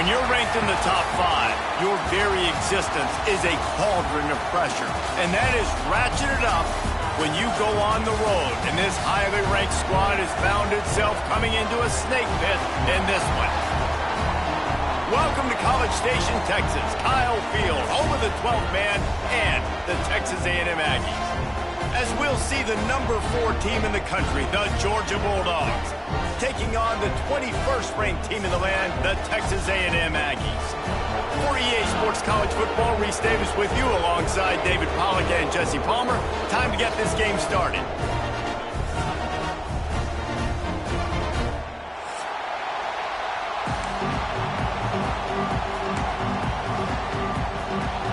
When you're ranked in the top 5, your very existence is a cauldron of pressure. And that is ratcheted up when you go on the road. And this highly ranked squad has found itself coming into a snake pit in this one. Welcome to College Station, Texas. Kyle Field, home of the 12th man and the Texas A&M Aggies. As we'll see the number 4 team in the country, the Georgia Bulldogs, taking on the 21st ranked team in the land, the Texas A&M Aggies. For EA Sports College Football, Reese Davis with you alongside David Pollack and Jesse Palmer. Time to get this game started.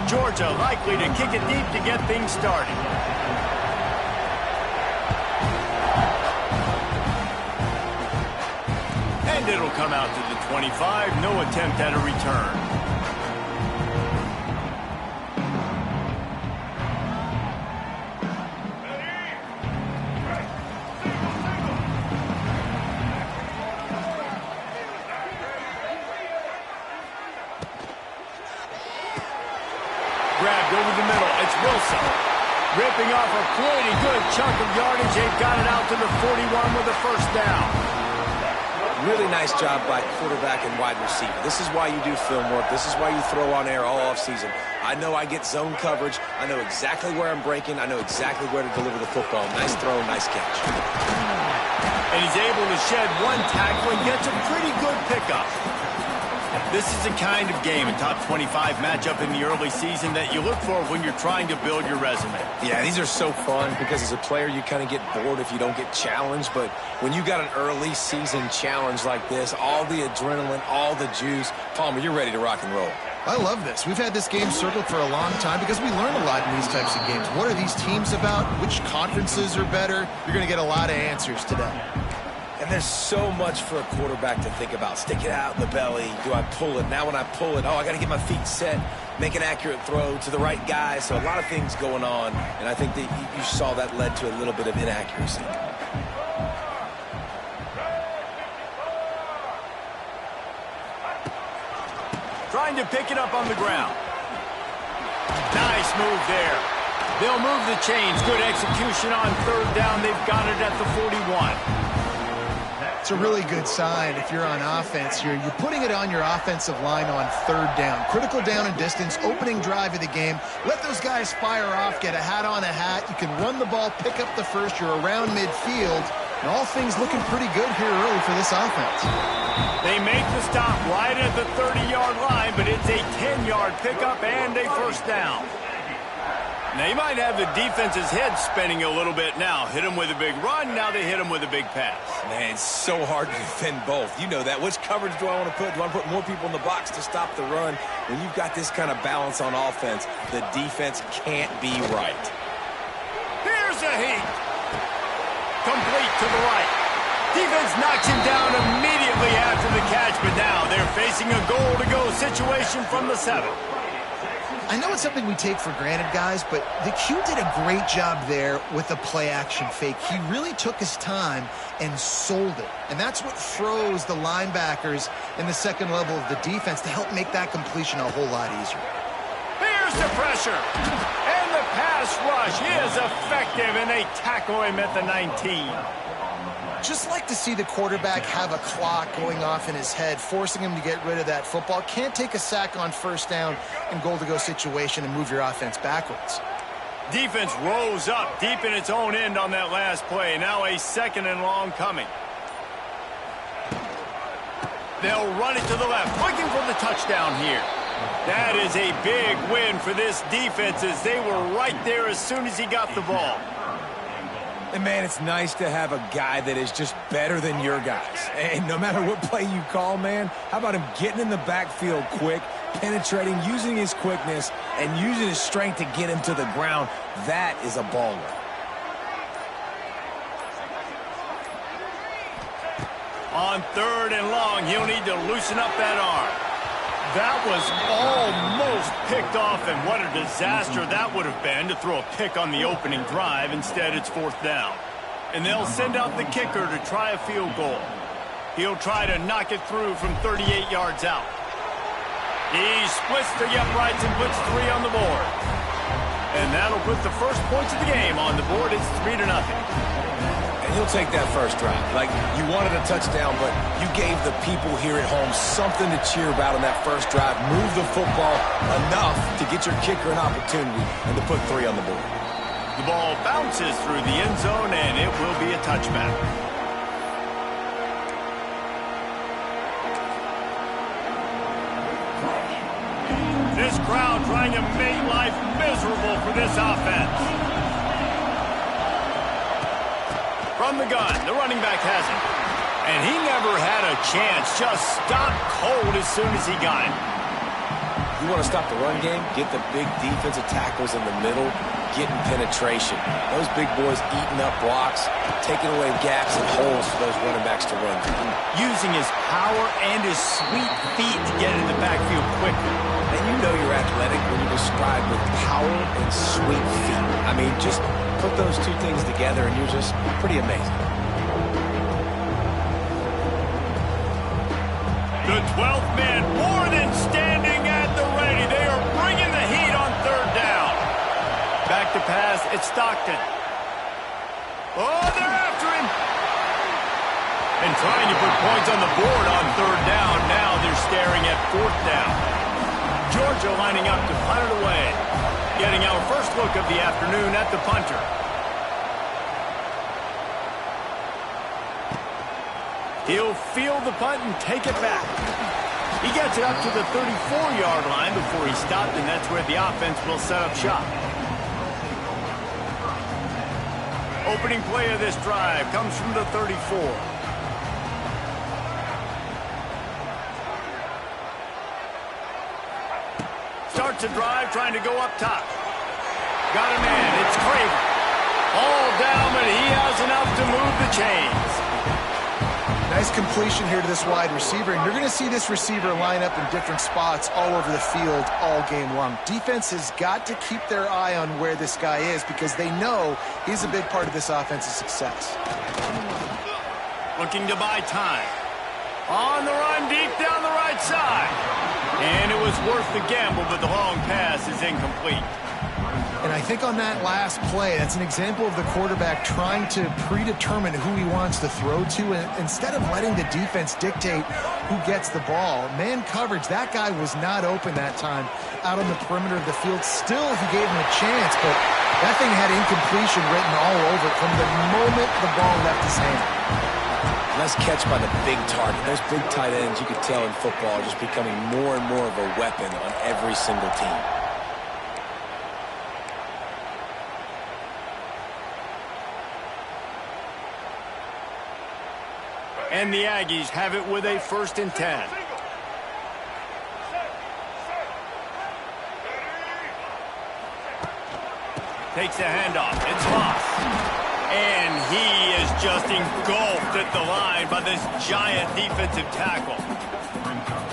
Georgia likely to kick it deep to get things started. And it'll come out to the 25. No attempt at a return. Grabbed over the middle. It's Wilson. Ripping off a pretty good chunk of yardage. They've got it out to the 41 with a first down. Really nice job by quarterback and wide receiver. This is why you do film work. This is why you throw on air all offseason. I know I get zone coverage. I know exactly where I'm breaking. I know exactly where to deliver the football. Nice throw, nice catch. And he's able to shed one tackle and gets a pretty good pickup. This is the kind of game, a top 25 matchup in the early season that you look for when you're trying to build your resume. Yeah, these are so fun because as a player, you kind of get bored if you don't get challenged. But when you got an early season challenge like this, all the adrenaline, all the juice, Palmer, you're ready to rock and roll. I love this. We've had this game circled for a long time because we learn a lot in these types of games. What are these teams about? Which conferences are better? You're going to get a lot of answers today. And there's so much for a quarterback to think about. Stick it out in the belly. Do I pull it? Now when I pull it, I got to get my feet set, make an accurate throw to the right guy. So a lot of things going on, and I think that you saw that led to a little bit of inaccuracy. Trying to pick it up on the ground. Nice move there. They'll move the chains. Good execution on third down. They've got it at the 41. It's a really good sign if you're on offense here. You're putting it on your offensive line on third down. Critical down and distance, opening drive of the game. Let those guys fire off, get a hat on a hat. You can run the ball, pick up the first. You're around midfield. And all things looking pretty good here early for this offense. They make the stop right at the 30-yard line, but it's a 10-yard pickup and a first down. Now, you might have the defense's head spinning a little bit now. Hit them with a big run, now they hit them with a big pass. Man, it's so hard to defend both. You know that. Which coverage do I want to put? Do I want to put more people in the box to stop the run? When you've got this kind of balance on offense, the defense can't be right. Here's a heat. Complete to the right. Defense knocks him down immediately after the catch, but now they're facing a goal-to-go situation from the 7. I know it's something we take for granted, guys, but the Q did a great job there with the play-action fake. He really took his time and sold it. And that's what froze the linebackers in the second level of the defense to help make that completion a whole lot easier. Here's the pressure. And the pass rush is effective, and they tackle him at the 19. Just like to see the quarterback have a clock going off in his head, forcing him to get rid of that football. Can't take a sack on first down in goal-to-go situation and move your offense backwards. Defense rose up deep in its own end on that last play. Now a second and long coming. They'll run it to the left, looking for the touchdown here. That is a big win for this defense as they were right there as soon as he got the ball. And, man, it's nice to have a guy that is just better than your guys. And no matter what play you call, man, how about him getting in the backfield quick, penetrating, using his quickness, and using his strength to get him to the ground? That is a baller. On third and long, he'll need to loosen up that arm. That was almost picked off, and what a disaster that would have been to throw a pick on the opening drive. Instead, it's fourth down. And they'll send out the kicker to try a field goal. He'll try to knock it through from 38 yards out. He splits the uprights and puts 3 on the board. And that'll put the first points of the game on the board. It's 3-0. And he'll take that first drive. Like, you wanted a touchdown, but you gave the people here at home something to cheer about on that first drive. Move the football enough to get your kicker an opportunity and to put 3 on the board. The ball bounces through the end zone, and it will be a touchback. This crowd trying to make life miserable for this offense. From the gun, the running back has it. And he never had a chance. Just stopped cold as soon as he got it. You want to stop the run game? Get the big defensive tackles in the middle, getting penetration. Those big boys eating up blocks, taking away gaps and holes for those running backs to run through. Using his power and his sweet feet to get in the backfield quickly. And you know you're athletic when you describe with power and sweet feet. I mean, just put those two things together and you're just pretty amazing. The 12th man more than standing at the ready. They are bringing the heat on 3rd down. Back to pass, it's Stockton. Oh, they're after him. And trying to put points on the board on 3rd down. Now they're staring at 4th down. Georgia lining up to punt it away. Getting our first look of the afternoon at the punter. He'll field the punt and take it back. He gets it up to the 34-yard line before he stopped, and that's where the offense will set up shop. Opening play of this drive comes from the 34. Starts a drive trying to go up top. Got a man. It's Craven. All down, but he has enough to move the chains. Nice completion here to this wide receiver, and you're going to see this receiver line up in different spots all over the field all game long. Defense has got to keep their eye on where this guy is because they know he's a big part of this offense's success. Looking to buy time. On the run, deep down the right side. And it was worth the gamble, but the long pass is incomplete. And I think on that last play, that's an example of the quarterback trying to predetermine who he wants to throw to. And instead of letting the defense dictate who gets the ball, man coverage, that guy was not open that time out on the perimeter of the field. Still, he gave him a chance, but that thing had incompletion written all over it from the moment the ball left his hand. Nice catch by the big target. Those big tight ends, you could tell in football, are just becoming more and more of a weapon on every single team. And the Aggies have it with a 1st and 10. Takes the handoff. It's Moss. And he is just engulfed at the line by this giant defensive tackle.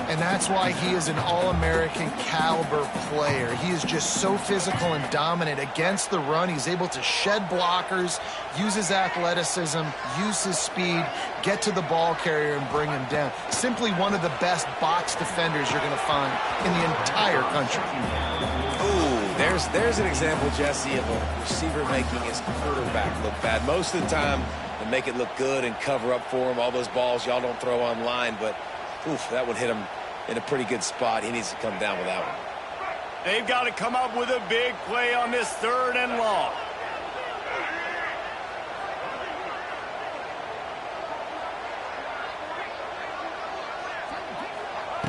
And that's why he is an All-American caliber player. He is just so physical and dominant against the run. He's able to shed blockers, use his athleticism, use his speed, get to the ball carrier and bring him down. Simply one of the best box defenders you're going to find in the entire country. Ooh, there's an example, Jesse, of a receiver making his quarterback look bad. Most of the time, they make it look good and cover up for him. All those balls y'all don't throw online, but oof, that would hit him in a pretty good spot. He needs to come down with that one. They've got to come up with a big play on this 3rd and long.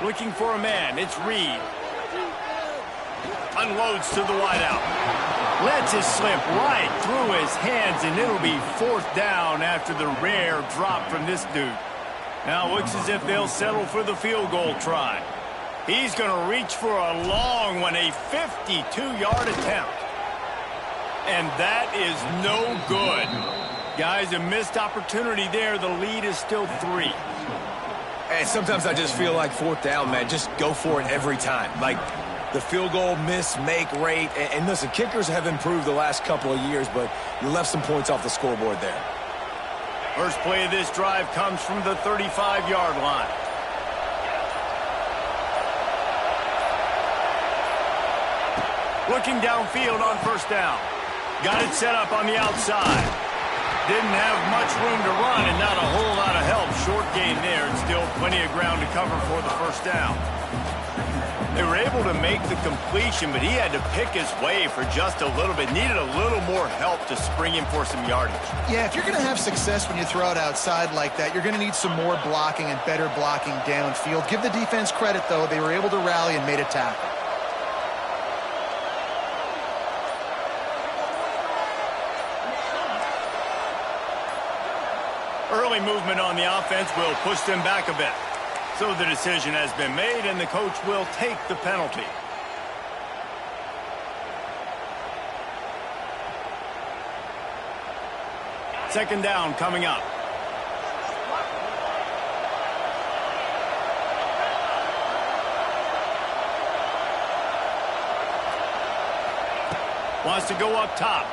Looking for a man. It's Reed. Unloads to the wideout. Lets it slip right through his hands, and it'll be 4th down after the rare drop from this dude. Now it looks as if they'll settle for the field goal try. He's going to reach for a long one, a 52-yard attempt. And that is no good. Guys, a missed opportunity there. The lead is still 3. And sometimes I just feel like 4th down, man. Just go for it every time. Like the field goal miss-make rate. And listen, kickers have improved the last couple of years, but you left some points off the scoreboard there. First play of this drive comes from the 35-yard line. Looking downfield on first down. Got it set up on the outside. Didn't have much room to run and not a whole lot of help. Short gain there and still plenty of ground to cover for the first down. They were able to make the completion, but he had to pick his way for just a little bit. Needed a little more help to spring him for some yardage. Yeah, if you're going to have success when you throw it outside like that, you're going to need some more blocking and better blocking downfield. Give the defense credit, though. They were able to rally and made a tackle. Early movement on the offense will push them back a bit. So the decision has been made, and the coach will take the penalty. Second down coming up. Wants to go up top.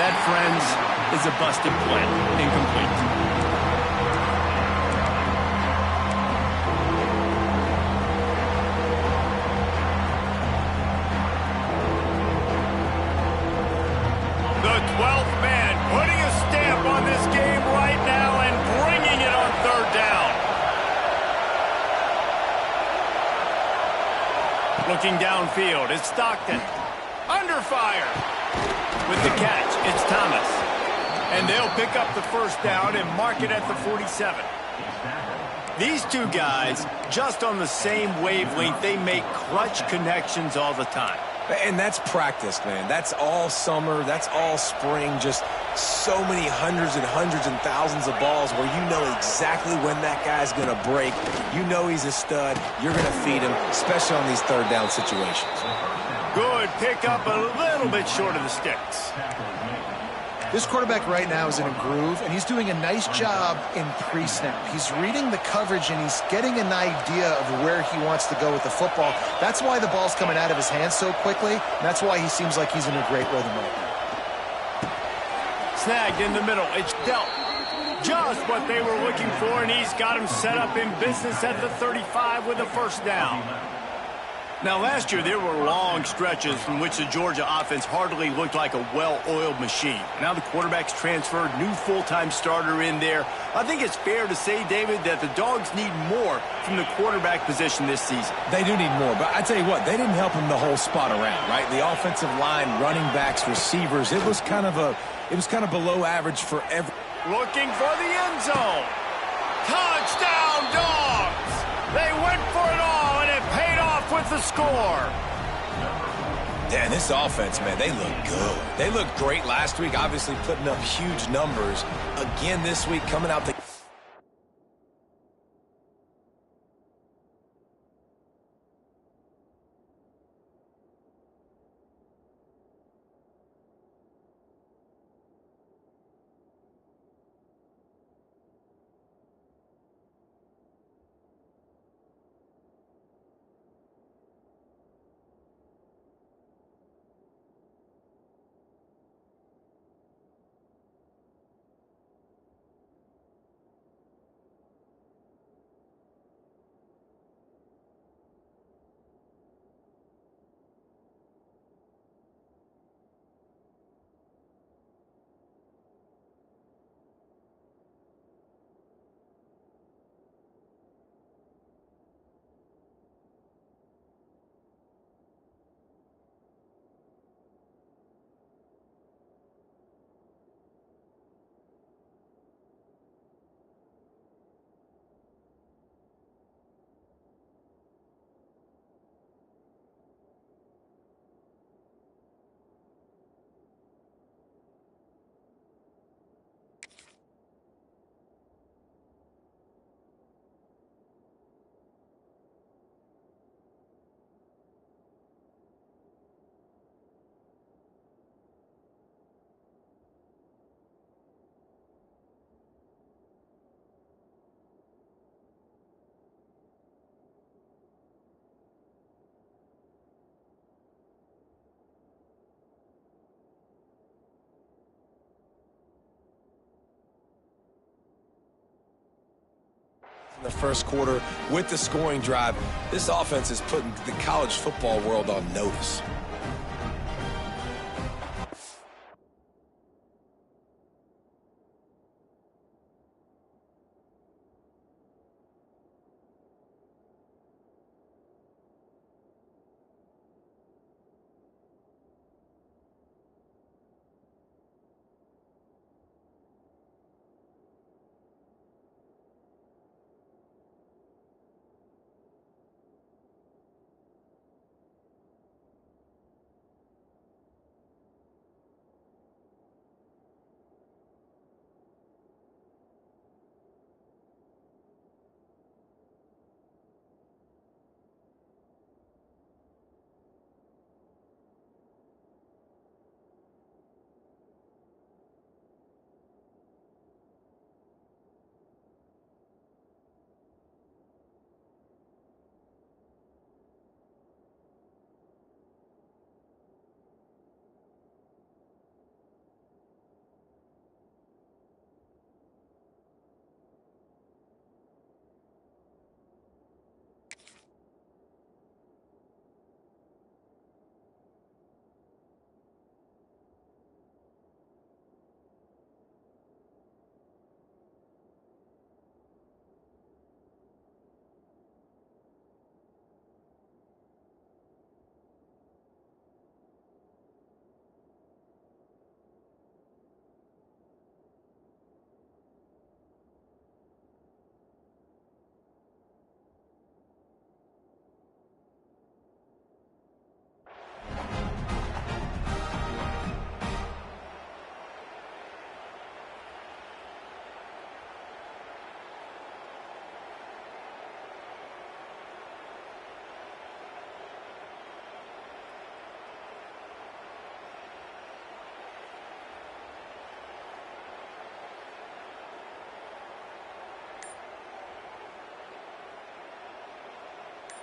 That, friends, is a busted play. Incomplete. The 12th man putting a stamp on this game right now and bringing it on third down. Looking downfield, it's Stockton. Under fire. With the catch, it's Thomas. And they'll pick up the first down and mark it at the 47. These two guys, just on the same wavelength, they make clutch connections all the time. And that's practice, man. That's all summer. That's all spring. Just so many hundreds and thousands of balls where you know exactly when that guy's going to break. You know he's a stud. You're going to feed him, especially on these third down situations. Good pickup, a little bit short of the sticks. This quarterback right now is in a groove, and he's doing a nice job in pre-snap. He's reading the coverage, and he's getting an idea of where he wants to go with the football. That's why the ball's coming out of his hands so quickly, and that's why he seems like he's in a great rhythm right now. Snagged in the middle. It's dealt. Just what they were looking for, and he's got him set up in business at the 35 with a first down. Now, last year, there were long stretches from which the Georgia offense hardly looked like a well-oiled machine. Now the quarterback's transferred, new full-time starter in there. I think it's fair to say, David, that the Dogs need more from the quarterback position this season. They do need more, but I tell you what, they didn't help him the whole spot around, right? The offensive line, running backs, receivers, it was kind of below average for every. Looking for the end zone. Touchdown, Dogs! They went for it all, and it paid off with the score. Damn, this offense, man, they look good. They looked great last week, obviously putting up huge numbers. Again this week, coming out the In the first quarter with the scoring drive, this offense is putting the college football world on notice.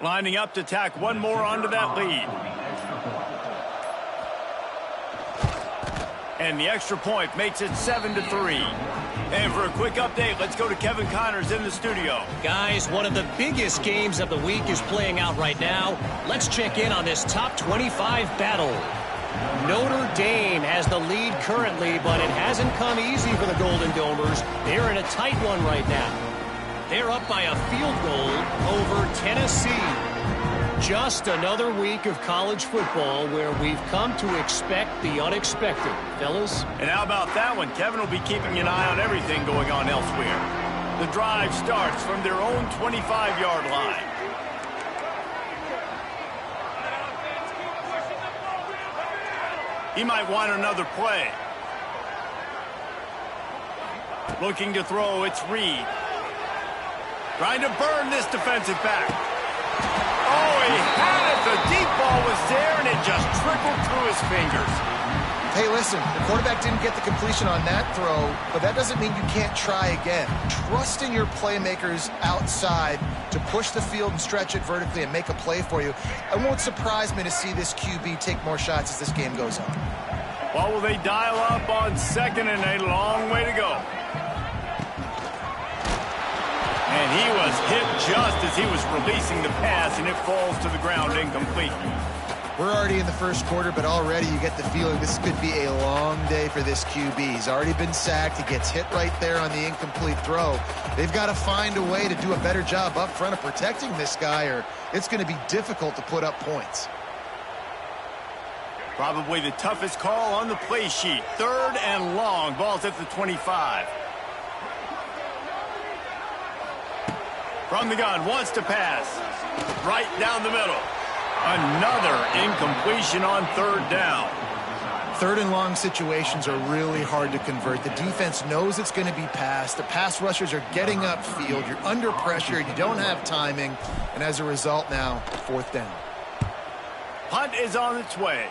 Lining up to tack one more onto that lead. And the extra point makes it 7-3. And for a quick update, let's go to Kevin Connors in the studio. Guys, one of the biggest games of the week is playing out right now. Let's check in on this top 25 battle. Notre Dame has the lead currently, but it hasn't come easy for the Golden Domers. They're in a tight one right now. They're up by a field goal over Tennessee. Just another week of college football where we've come to expect the unexpected, fellas. And how about that one? Kevin will be keeping an eye on everything going on elsewhere. The drive starts from their own 25-yard line. He might want another play. Looking to throw, it's Reed. Trying to burn this defensive back. Oh, he had it. The deep ball was there, and it just trickled through his fingers. Hey, listen, the quarterback didn't get the completion on that throw, but that doesn't mean you can't try again. Trust in your playmakers outside to push the field and stretch it vertically and make a play for you. It won't surprise me to see this QB take more shots as this game goes on. Well, will they dial up on second and a long way to go? And he was hit just as he was releasing the pass, and it falls to the ground incomplete. We're already in the first quarter, but already you get the feeling this could be a long day for this QB. He's already been sacked. He gets hit right there on the incomplete throw. They've got to find a way to do a better job up front of protecting this guy, or it's going to be difficult to put up points. Probably the toughest call on the play sheet. 3rd and long. Ball's at the 25. From the gun, wants to pass. Right down the middle. Another incompletion on 3rd down. 3rd and long situations are really hard to convert. The defense knows it's going to be passed. The pass rushers are getting upfield. You're under pressure. You don't have timing. And as a result now, 4th down. Punt is on its way.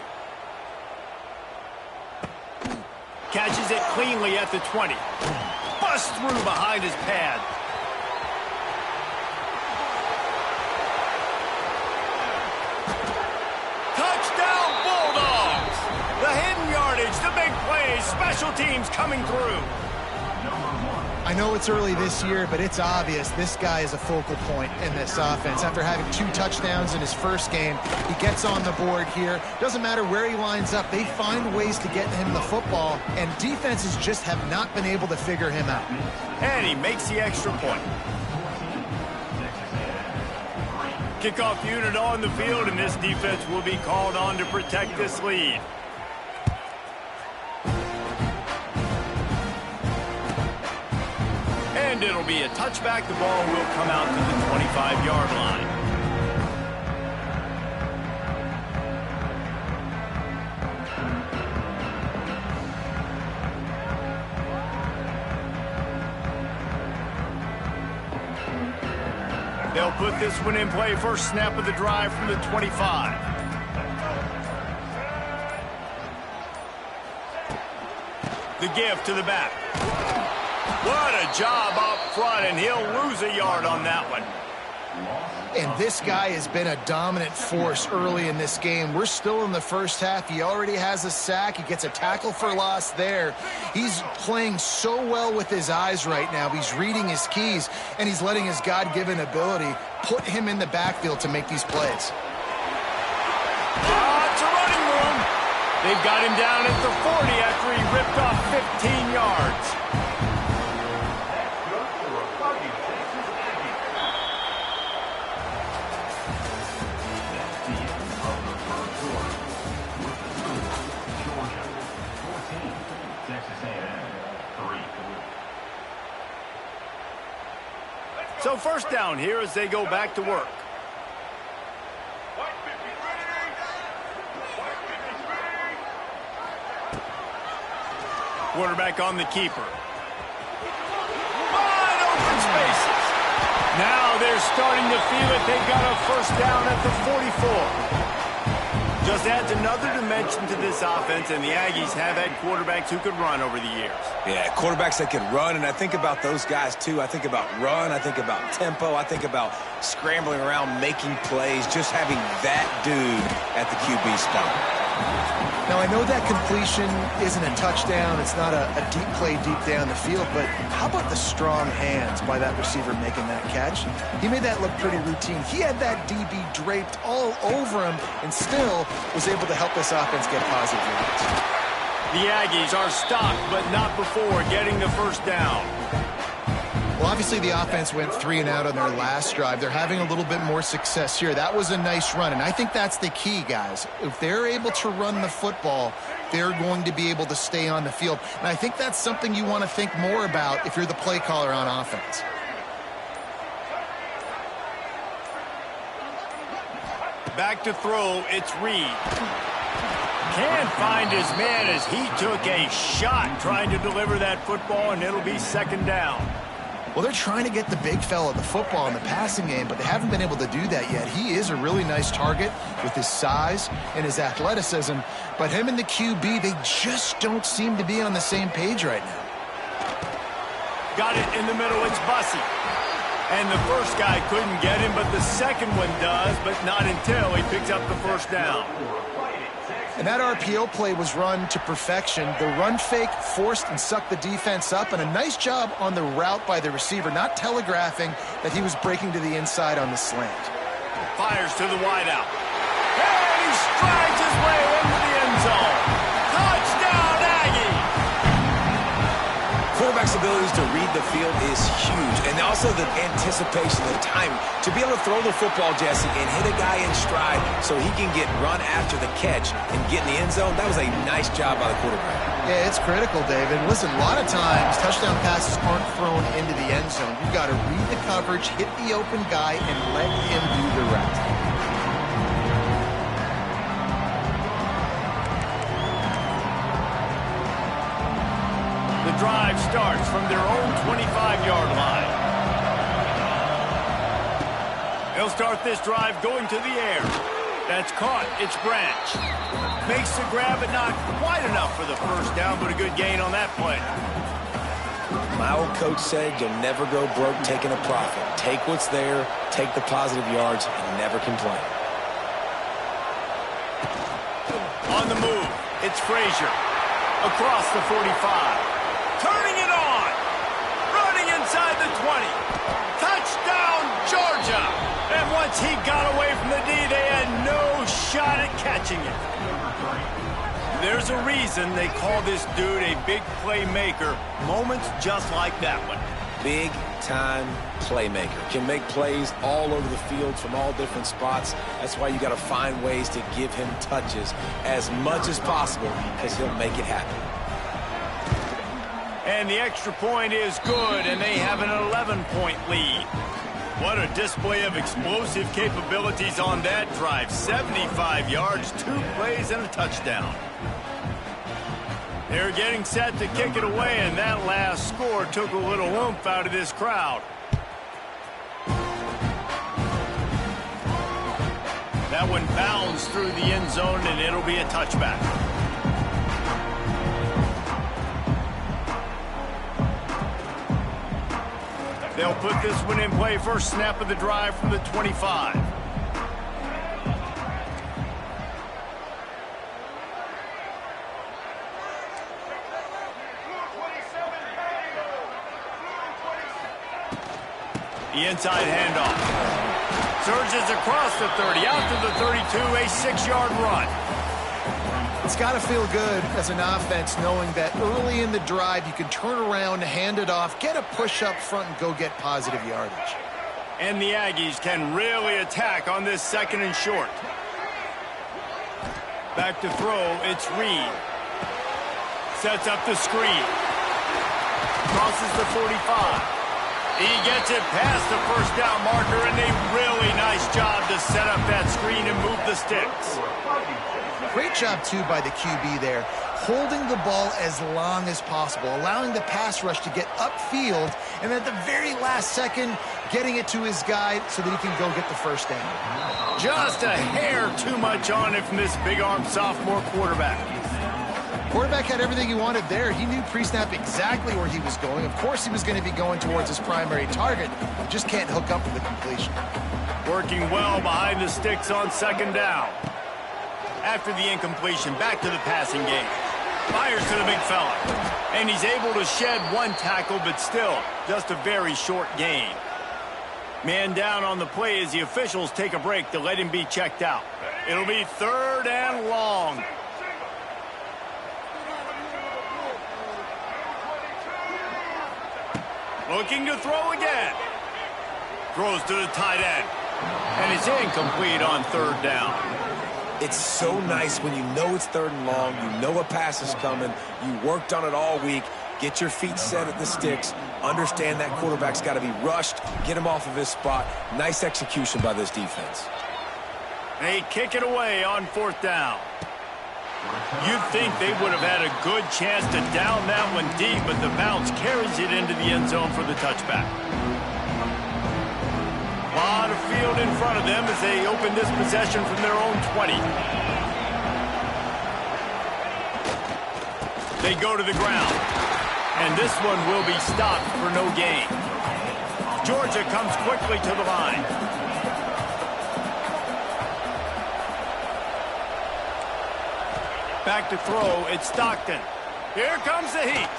Catches it cleanly at the 20. Busts through behind his pad. Touchdown Bulldogs! The hidden yardage, the big plays, special teams coming through. I know it's early this year, but it's obvious this guy is a focal point in this offense. After having 2 touchdowns in his first game, he gets on the board here. Doesn't matter where he lines up, they find ways to get him the football, and defenses just have not been able to figure him out. And he makes the extra point. Kickoff unit on the field, and this defense will be called on to protect this lead. And it'll be a touchback. The ball will come out to the 25-yard line. They'll put this one in play. First snap of the drive from the 25. The give to the back. What a job up front, and he'll lose a yard on that one. And this guy has been a dominant force early in this game. We're still in the first half. He already has a sack. He gets a tackle for loss there. He's playing so well with his eyes right now. He's reading his keys, and he's letting his God-given ability put him in the backfield to make these plays. It's a running room. They've got him down at the 40 after he ripped off 15 yards. So first down here as they go back to work. Quarterback on the keeper. Wide open spaces. Now they're starting to feel it. They've got a first down at the 44. Just adds another dimension to this offense, and the Aggies have had quarterbacks who could run over the years. Yeah, quarterbacks that can run, and I think about those guys too. I think about run, I think about tempo, I think about scrambling around, making plays, just having that dude at the QB spot. Now, I know that completion isn't a touchdown. It's not a deep play deep down the field, but how about the strong hands by that receiver making that catch? He made that look pretty routine. He had that DB draped all over him and still was able to help this offense get positive yards. The Aggies are stopped, but not before getting the first down. Well, obviously the offense went 3 and out on their last drive. They're having a little bit more success here. That was a nice run, and I think that's the key, guys. If they're able to run the football, they're going to be able to stay on the field. And I think that's something you want to think more about if you're the play caller on offense. Back to throw, it's Reed. Can't find his man as he took a shot trying to deliver that football, and it'll be second down. Well, they're trying to get the big fella the football in the passing game, but they haven't been able to do that yet. He is a really nice target with his size and his athleticism, but him and the QB, they just don't seem to be on the same page right now. Got it in the middle, it's Bussey. And the first guy couldn't get him, but the second one does, but not until he picks up the first down. And that RPO play was run to perfection. The run fake forced and sucked the defense up, and a nice job on the route by the receiver, not telegraphing that he was breaking to the inside on the slant. Fires to the wideout. And he strides his way into the end zone. Touchdown, Aggie! Quarterback's abilities to read the field is huge, and also the anticipation, the time to be able to throw the football, Jesse, and hit a guy in stride so he can get run after the catch and get in the end zone. That was a nice job by the quarterback. Yeah, it's critical, David. Listen, a lot of times touchdown passes aren't thrown into the end zone. You've got to read the coverage, hit the open guy, and let him do the rest. The drive starts from their own 25-yard line. They'll start this drive going to the air. That's caught. It's Branch. Makes the grab, but not quite enough for the first down, but a good gain on that play. My old coach said you'll never go broke taking a profit. Take what's there, take the positive yards, and never complain. On the move, it's Frazier. Across the 45. Turning it on. Running Touchdown, Georgia! And once he got away from the D, they had no shot at catching it. There's a reason they call this dude a big playmaker. Moments just like that one. Big-time playmaker. Can make plays all over the field from all different spots. That's why you got to find ways to give him touches as much as possible because he'll make it happen. And the extra point is good, and they have an 11-point lead. What a display of explosive capabilities on that drive. 75 yards, 2 plays, and a touchdown. They're getting set to kick it away, and that last score took a little oomph out of this crowd. That one bounds through the end zone, and it'll be a touchback. They'll put this one in play first snap of the drive from the 25. The inside handoff. Surges across the 30, out to the 32, a 6-yard run. It's got to feel good as an offense knowing that early in the drive you can turn around, hand it off, get a push up front, and go get positive yardage. And the Aggies can really attack on this 2nd and short. Back to throw, it's Reed. Sets up the screen. Crosses the 45. He gets it past the first down marker, and a really nice job to set up that screen and move the sticks. Great job, too, by the QB there, holding the ball as long as possible, allowing the pass rush to get upfield, and at the very last second, getting it to his guy so that he can go get the first down. Just a hair too much on it from this big-arm sophomore quarterback. Quarterback had everything he wanted there. He knew pre-snap exactly where he was going. Of course he was going to be going towards his primary target. He just can't hook up with the completion. Working well behind the sticks on 2nd down. After the incompletion, back to the passing game. Fires to the big fella. And he's able to shed 1 tackle, but still, just a very short gain. Man down on the play as the officials take a break to let him be checked out. It'll be 3rd and long. Looking to throw again. Throws to the tight end. And it's incomplete on 3rd down. It's so nice when you know it's 3rd and long, you know a pass is coming, you worked on it all week, get your feet set at the sticks, understand that quarterback's got to be rushed, get him off of his spot. Nice execution by this defense. They kick it away on 4th down. You'd think they would have had a good chance to down that one deep, but the bounce carries it into the end zone for the touchback. A lot of field in front of them as they open this possession from their own 20. They go to the ground, and this one will be stopped for no gain. Georgia comes quickly to the line. Back to throw, it's Stockton. Here comes the heat.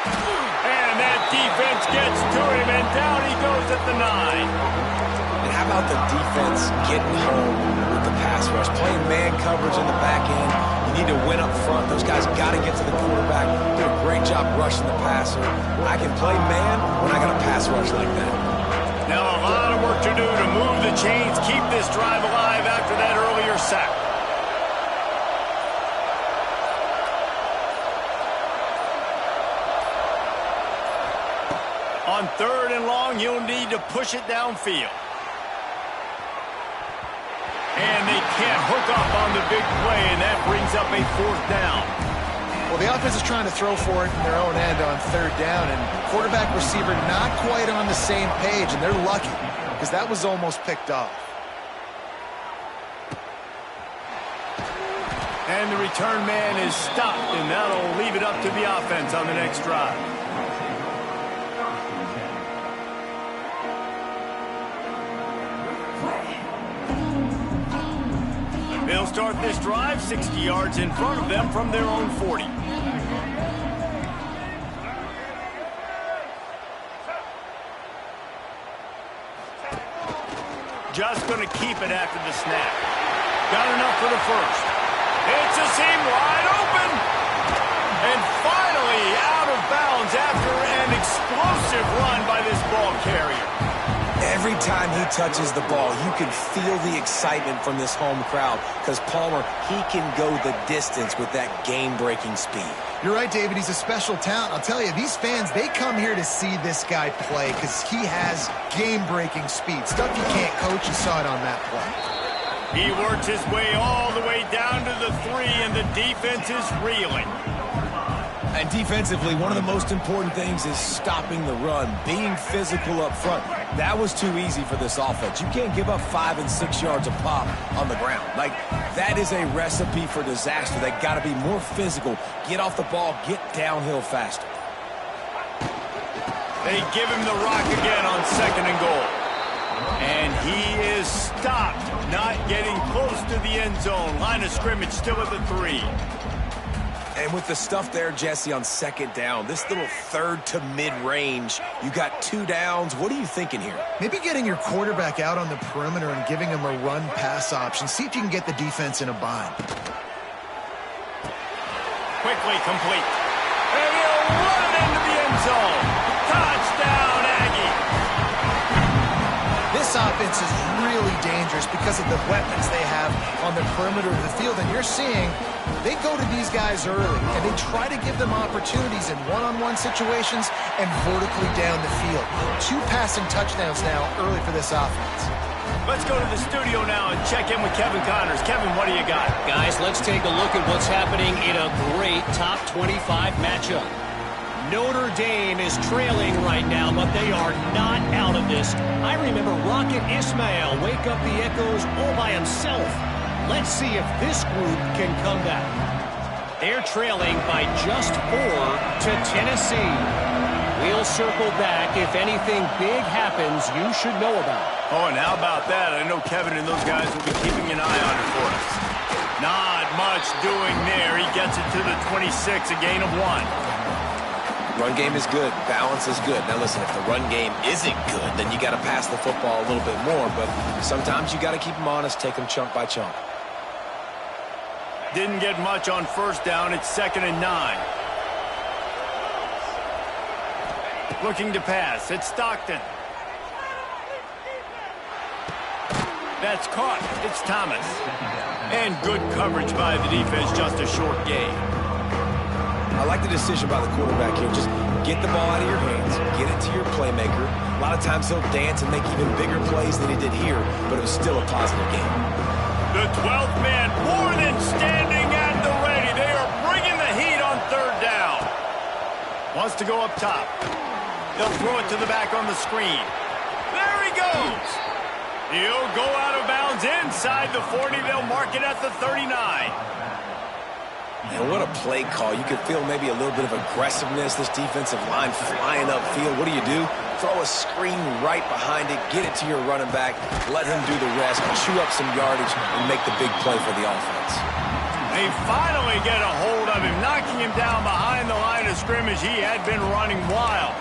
And that defense gets to him, and down he goes at the 9. And how about the defense getting home with the pass rush? Playing man coverage in the back end. You need to win up front. Those guys got to get to the quarterback. Do a great job rushing the passer. I can play man when I got a pass rush like that. Now a lot of work to do to move the chains, keep this drive alive after that earlier sack. On 3rd and long, you'll need to push it downfield. And they can't hook up on the big play, and that brings up a 4th down. Well, the offense is trying to throw for it in their own end on 3rd down, and quarterback receiver not quite on the same page, and they're lucky because that was almost picked off. And the return man is stopped, and that'll leave it up to the offense on the next drive. They'll start this drive 60 yards in front of them from their own 40. just going to keep it after the snap. Got enough for the first. It's a seam wide open. And finally out of bounds after an explosive run by this ball carrier. Every time he touches the ball, you can feel the excitement from this home crowd because Palmer, he can go the distance with that game-breaking speed. You're right, David. He's a special talent. I'll tell you, these fans, they come here to see this guy play because he has game-breaking speed. Stuff you can't coach. You saw it on that play. He worked his way all the way down to the 3, and the defense is reeling. And defensively, one of the most important things is stopping the run, being physical up front. That was too easy for this offense. You can't give up 5 and 6 yards a pop on the ground. Like, that is a recipe for disaster. They got to be more physical, get off the ball, get downhill faster. They give him the rock again on 2nd and goal. And he is stopped, not getting close to the end zone. Line of scrimmage still at the 3. And with the stuff there, Jesse, on 2nd down, this little 3rd to mid-range, you got 2 downs. What are you thinking here? Maybe getting your quarterback out on the perimeter and giving him a run-pass option. See if you can get the defense in a bind. Quickly complete. And he'll run it into the end zone. Touchdown, Aggie. This offense is really dangerous because of the weapons they have on the perimeter of the field. And you're seeing they go to these guys early, and they try to give them opportunities in one-on-one situations and vertically down the field. 2 passing touchdowns now early for this offense. Let's go to the studio now and check in with Kevin Connors. Kevin, what do you got? Guys, let's take a look at what's happening in a great top 25 matchup. Notre Dame is trailing right now, but they are not out of this. I remember Rocket Ismail wake up the echoes all by himself. Let's see if this group can come back. They're trailing by just 4 to Tennessee. We'll circle back if anything big happens you should know about. Oh, and how about that? I know Kevin and those guys will be keeping an eye on it for us. Not much doing there. He gets it to the 26, a gain of 1. Run game is good. Balance is good. Now, listen, if the run game isn't good, then you got to pass the football a little bit more. But sometimes you got to keep them honest, take them chunk by chunk. Didn't get much on 1st down. It's 2nd and 9. Looking to pass. It's Stockton. That's caught. It's Thomas. And good coverage by the defense. Just a short gain. I like the decision by the quarterback here. Just get the ball out of your hands, get it to your playmaker. A lot of times he'll dance and make even bigger plays than he did here, but it was still a positive game. The 12th man more than standing at the ready. They are bringing the heat on 3rd down. Wants to go up top. They'll throw it to the back on the screen. There he goes. He'll go out of bounds inside the 40. They'll mark it at the 39. And what a play call. You could feel maybe a little bit of aggressiveness, this defensive line flying upfield. What do? Throw a screen right behind it, get it to your running back, let him do the rest, chew up some yardage, and make the big play for the offense. They finally get a hold of him, knocking him down behind the line of scrimmage. He had been running wild.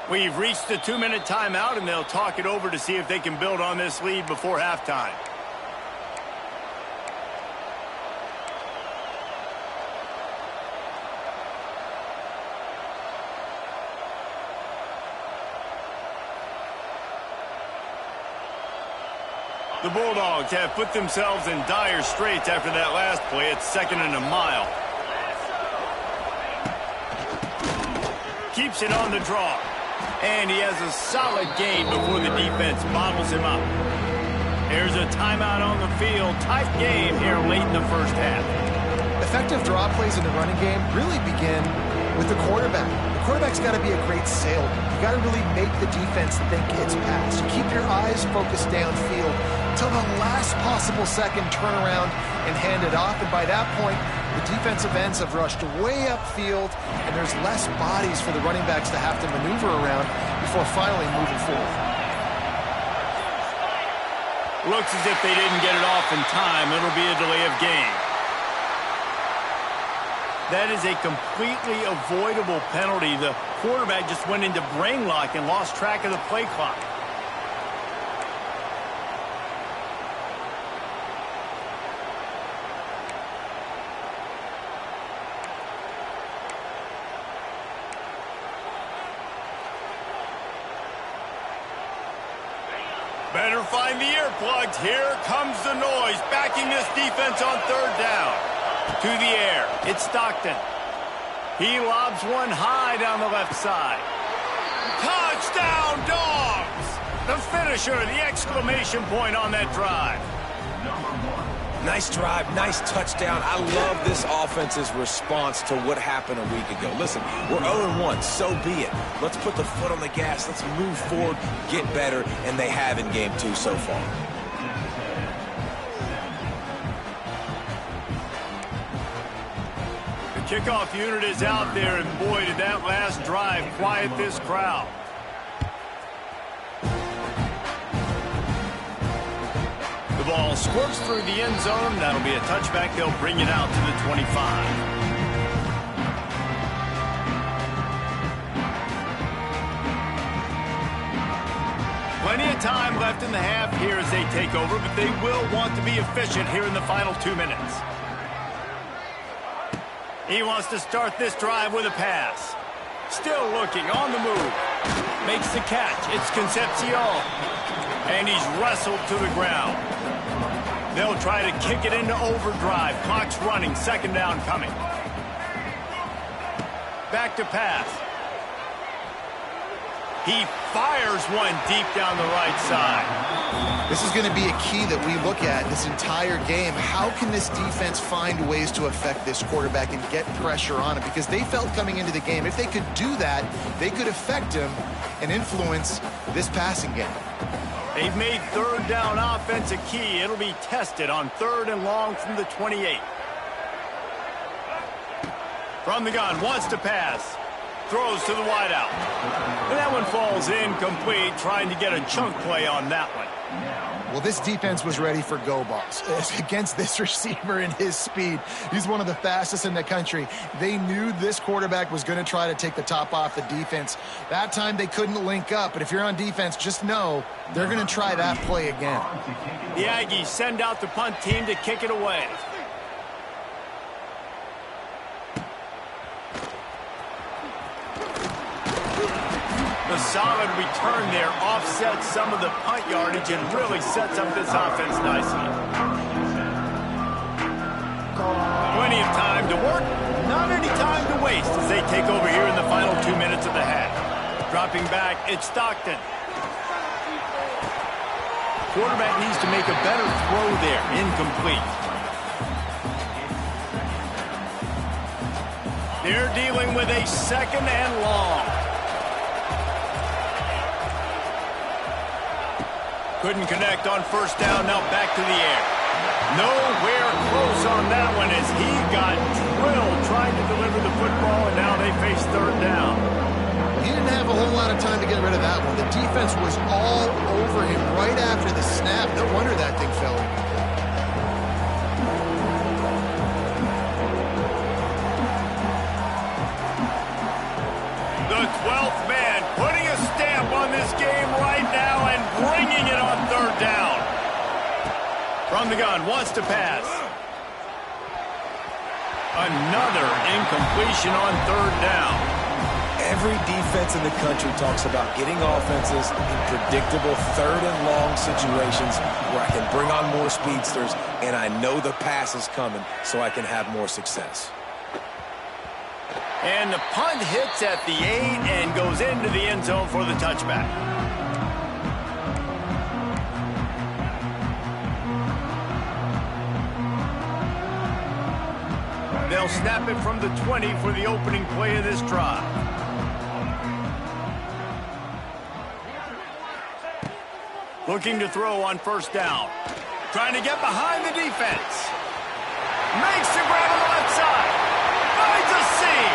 We've reached the 2-minute timeout, and they'll talk it over to see if they can build on this lead before halftime. The Bulldogs have put themselves in dire straits after that last play. It's 2nd and a mile. Keeps it on the draw. And he has a solid gain before the defense bottles him up. There's a timeout on the field. Tight game here late in the 1st half. Effective draw plays in the running game really begin with the quarterback. The quarterback's got to be a great salesman. You got to really make the defense think it's pass. You keep your eyes focused downfield until the last possible second, turn around and hand it off. And by that point, the defensive ends have rushed way upfield, and there's less bodies for the running backs to have to maneuver around before finally moving forward. Looks as if they didn't get it off in time. It'll be a delay of game. That is a completely avoidable penalty. The quarterback just went into brain lock and lost track of the play clock. Better find the earplugs. Here comes the noise, backing this defense on third down. To the air, it's Stockton. He lobs one high down the left side. Touchdown, Dogs! The finisher, the exclamation point on that drive. Nice drive, nice touchdown. I love this offense's response to what happened a week ago. Listen, we're 0-1, so be it. Let's put the foot on the gas. Let's move forward, get better, and they have in game 2 so far. The kickoff unit is out there, and boy, did that last drive quiet this crowd. The ball squirts through the end zone. That'll be a touchback. They'll bring it out to the 25. Plenty of time left in the half here as they take over, but they will want to be efficient here in the final 2 minutes. He wants to start this drive with a pass. Still looking, on the move. Makes the catch. It's Concepcion. And he's wrestled to the ground. They'll try to kick it into overdrive. Clock's running. Second down coming. Back to pass. He fires one deep down the right side. This is going to be a key that we look at this entire game. How can this defense find ways to affect this quarterback and get pressure on him? Because they felt coming into the game, if they could do that, they could affect him and influence this passing game. They've made third down offense a key. It'll be tested on 3rd and long from the 28. From the gun, wants to pass. Throws to the wideout. And that one falls incomplete, trying to get a chunk play on that one. Well, this defense was ready for go balls. Against this receiver and his speed, he's one of the fastest in the country. They knew this quarterback was going to try to take the top off the defense. That time they couldn't link up, but if you're on defense, just know they're going to try that play again. The Aggies send out the punt team to kick it away. The solid return there offsets some of the punt yardage and really sets up this offense nicely. Plenty of time to work, not any time to waste as they take over here in the final 2 minutes of the half. Dropping back, it's Stockton. Quarterback needs to make a better throw there, incomplete. They're dealing with a 2nd and long. Couldn't connect on first down, now back to the air. Nowhere close on that one as he got drilled trying to deliver the football, and now they face 3rd down. He didn't have a whole lot of time to get rid of that one. The defense was all over him right after the snap. No wonder that thing fell incomplete. The 12th man putting a stamp on this game right now and bringing it on 3rd down. From the gun, wants to pass. Another incompletion on 3rd down. Every defense in the country talks about getting offenses in predictable 3rd and long situations where I can bring on more speedsters and I know the pass is coming so I can have more success. And the punt hits at the 8 and goes into the end zone for the touchback. They'll snap it from the 20 for the opening play of this drive. Looking to throw on first down. Trying to get behind the defense. Makes the grab on the left side. Finds a seam.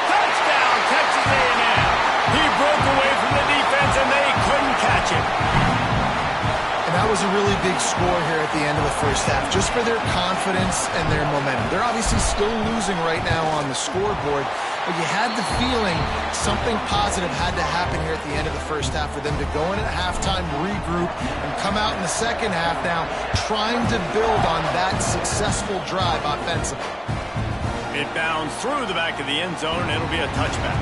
Touchdown, Texas A&M. He broke away from the defense, and they couldn't catch him. And that was a really big score here at the end of the first half, just for their confidence and their momentum. They're obviously still losing right now on the scoreboard, but you had the feeling something positive had to happen here at the end of the first half for them to go in at halftime, regroup, and come out in the second half now trying to build on that successful drive offensively. It bounds through the back of the end zone, and it'll be a touchback.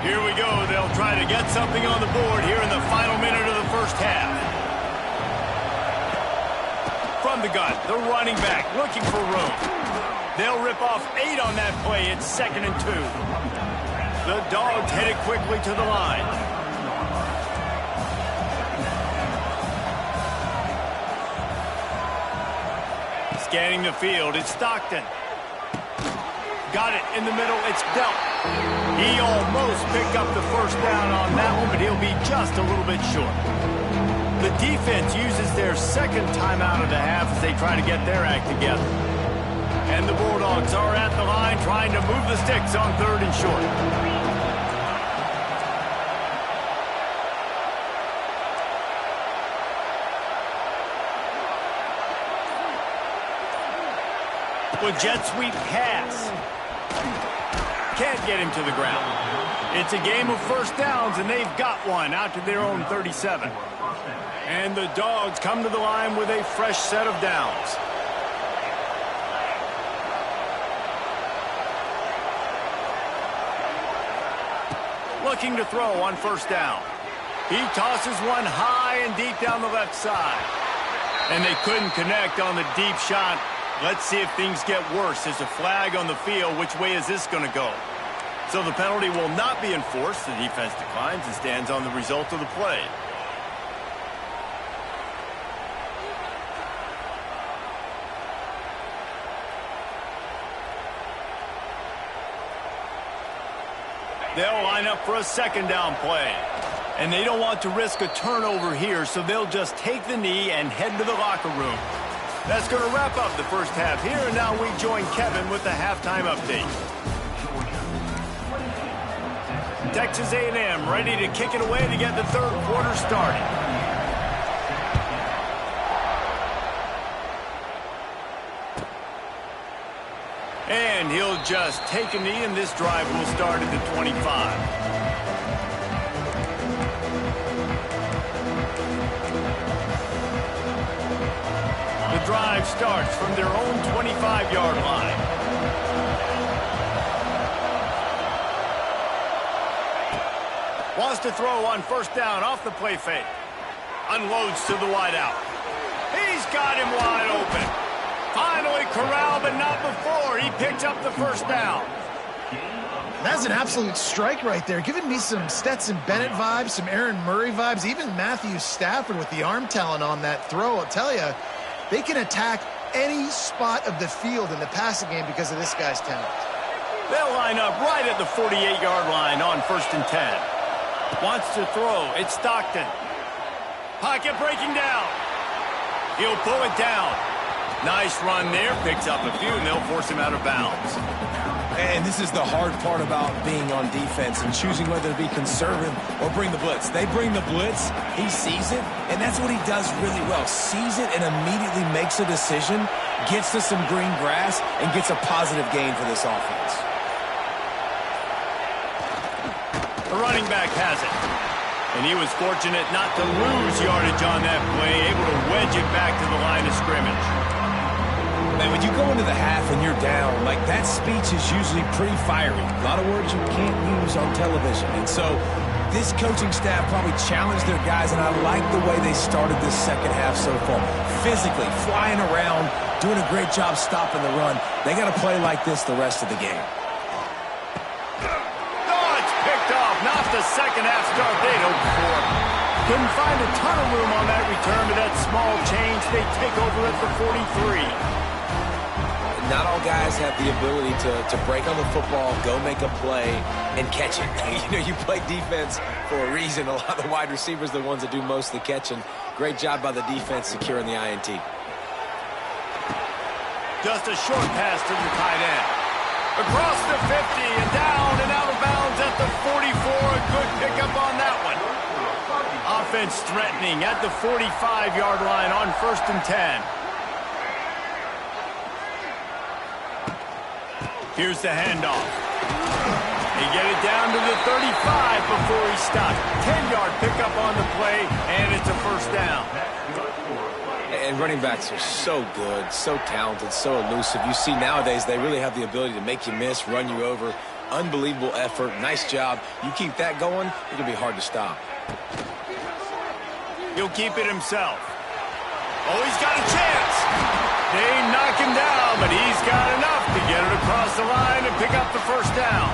Here we go. They'll try to get something on the board here in the final minute of the first half. From the gun, the running back looking for room. They'll rip off 8 on that play. It's 2nd and 2. The Dogs headed quickly to the line. Scanning the field, it's Stockton. Got it in the middle, it's Delp. He almost picked up the first down on that one, but he'll be just a little bit short. The defense uses their second timeout of the half as they try to get their act together. And the Bulldogs are at the line trying to move the sticks on 3rd and short. With jet sweep pass. Can't get him to the ground. It's a game of first downs, and they've got one out to their own 37. And the Dogs come to the line with a fresh set of downs. Looking to throw on first down. He tosses one high and deep down the left side. And they couldn't connect on the deep shot. Let's see if things get worse. There's a flag on the field. Which way is this going to go? So the penalty will not be enforced. The defense declines and stands on the result of the play. They'll line up for a second down play. And they don't want to risk a turnover here, so they'll just take the knee and head to the locker room. That's going to wrap up the first half here, and now we join Kevin with the halftime update. Texas A&M ready to kick it away to get the third quarter started. And he'll just take a knee, and this drive will start at the 25. The drive starts from their own 25-yard line. Wants to throw on first down off the play fake. Unloads to the wideout. He's got him wide open. Finally corralled, but not before. He picks up the first down. That's an absolute strike right there. Giving me some Stetson Bennett vibes, some Aaron Murray vibes, even Matthew Stafford with the arm talent on that throw. I'll tell you, they can attack any spot of the field in the passing game because of this guy's talent. They'll line up right at the 48-yard line on 1st and 10. Wants to throw. It's Stockton. Pocket breaking down. He'll pull it down. Nice run there. Picks up a few, and they'll force him out of bounds. And this is the hard part about being on defense and choosing whether to be conservative or bring the blitz. They bring the blitz, he sees it, and that's what he does really well. Sees it and immediately makes a decision, gets to some green grass, and gets a positive gain for this offense. The running back has it. And he was fortunate not to lose yardage on that play, able to wedge it back to the line of scrimmage. Man, when you go into the half and you're down, like that speech is usually pretty fiery. A lot of words you can't use on television. And so this coaching staff probably challenged their guys, and I like the way they started this second half so far. Physically, flying around, doing a great job stopping the run. They got to play like this the rest of the game. Not the second half start they'd hoped for. Couldn't find a ton of room on that return, but that small change, they take over at the 43. Not all guys have the ability to break on the football, go make a play, and catch it. You play defense for a reason. A lot of the wide receivers are the ones that do most of the catching. Great job by the defense securing the INT. Just a short pass to the tight end. Across the 50 and down and out of bounds at the 44. A good pickup on that one. Offense threatening at the 45-yard line on 1st and 10. Here's the handoff. They get it down to the 35 before he stopped. 10-yard pickup on the play, and it's a first down. And running backs are so good, so talented, so elusive. You see nowadays they really have the ability to make you miss, run you over. Unbelievable effort. Nice job. You keep that going, it'll be hard to stop. He'll keep it himself. Oh, he's got a chance. They knock him down, but he's got enough to get it across the line and pick up the first down.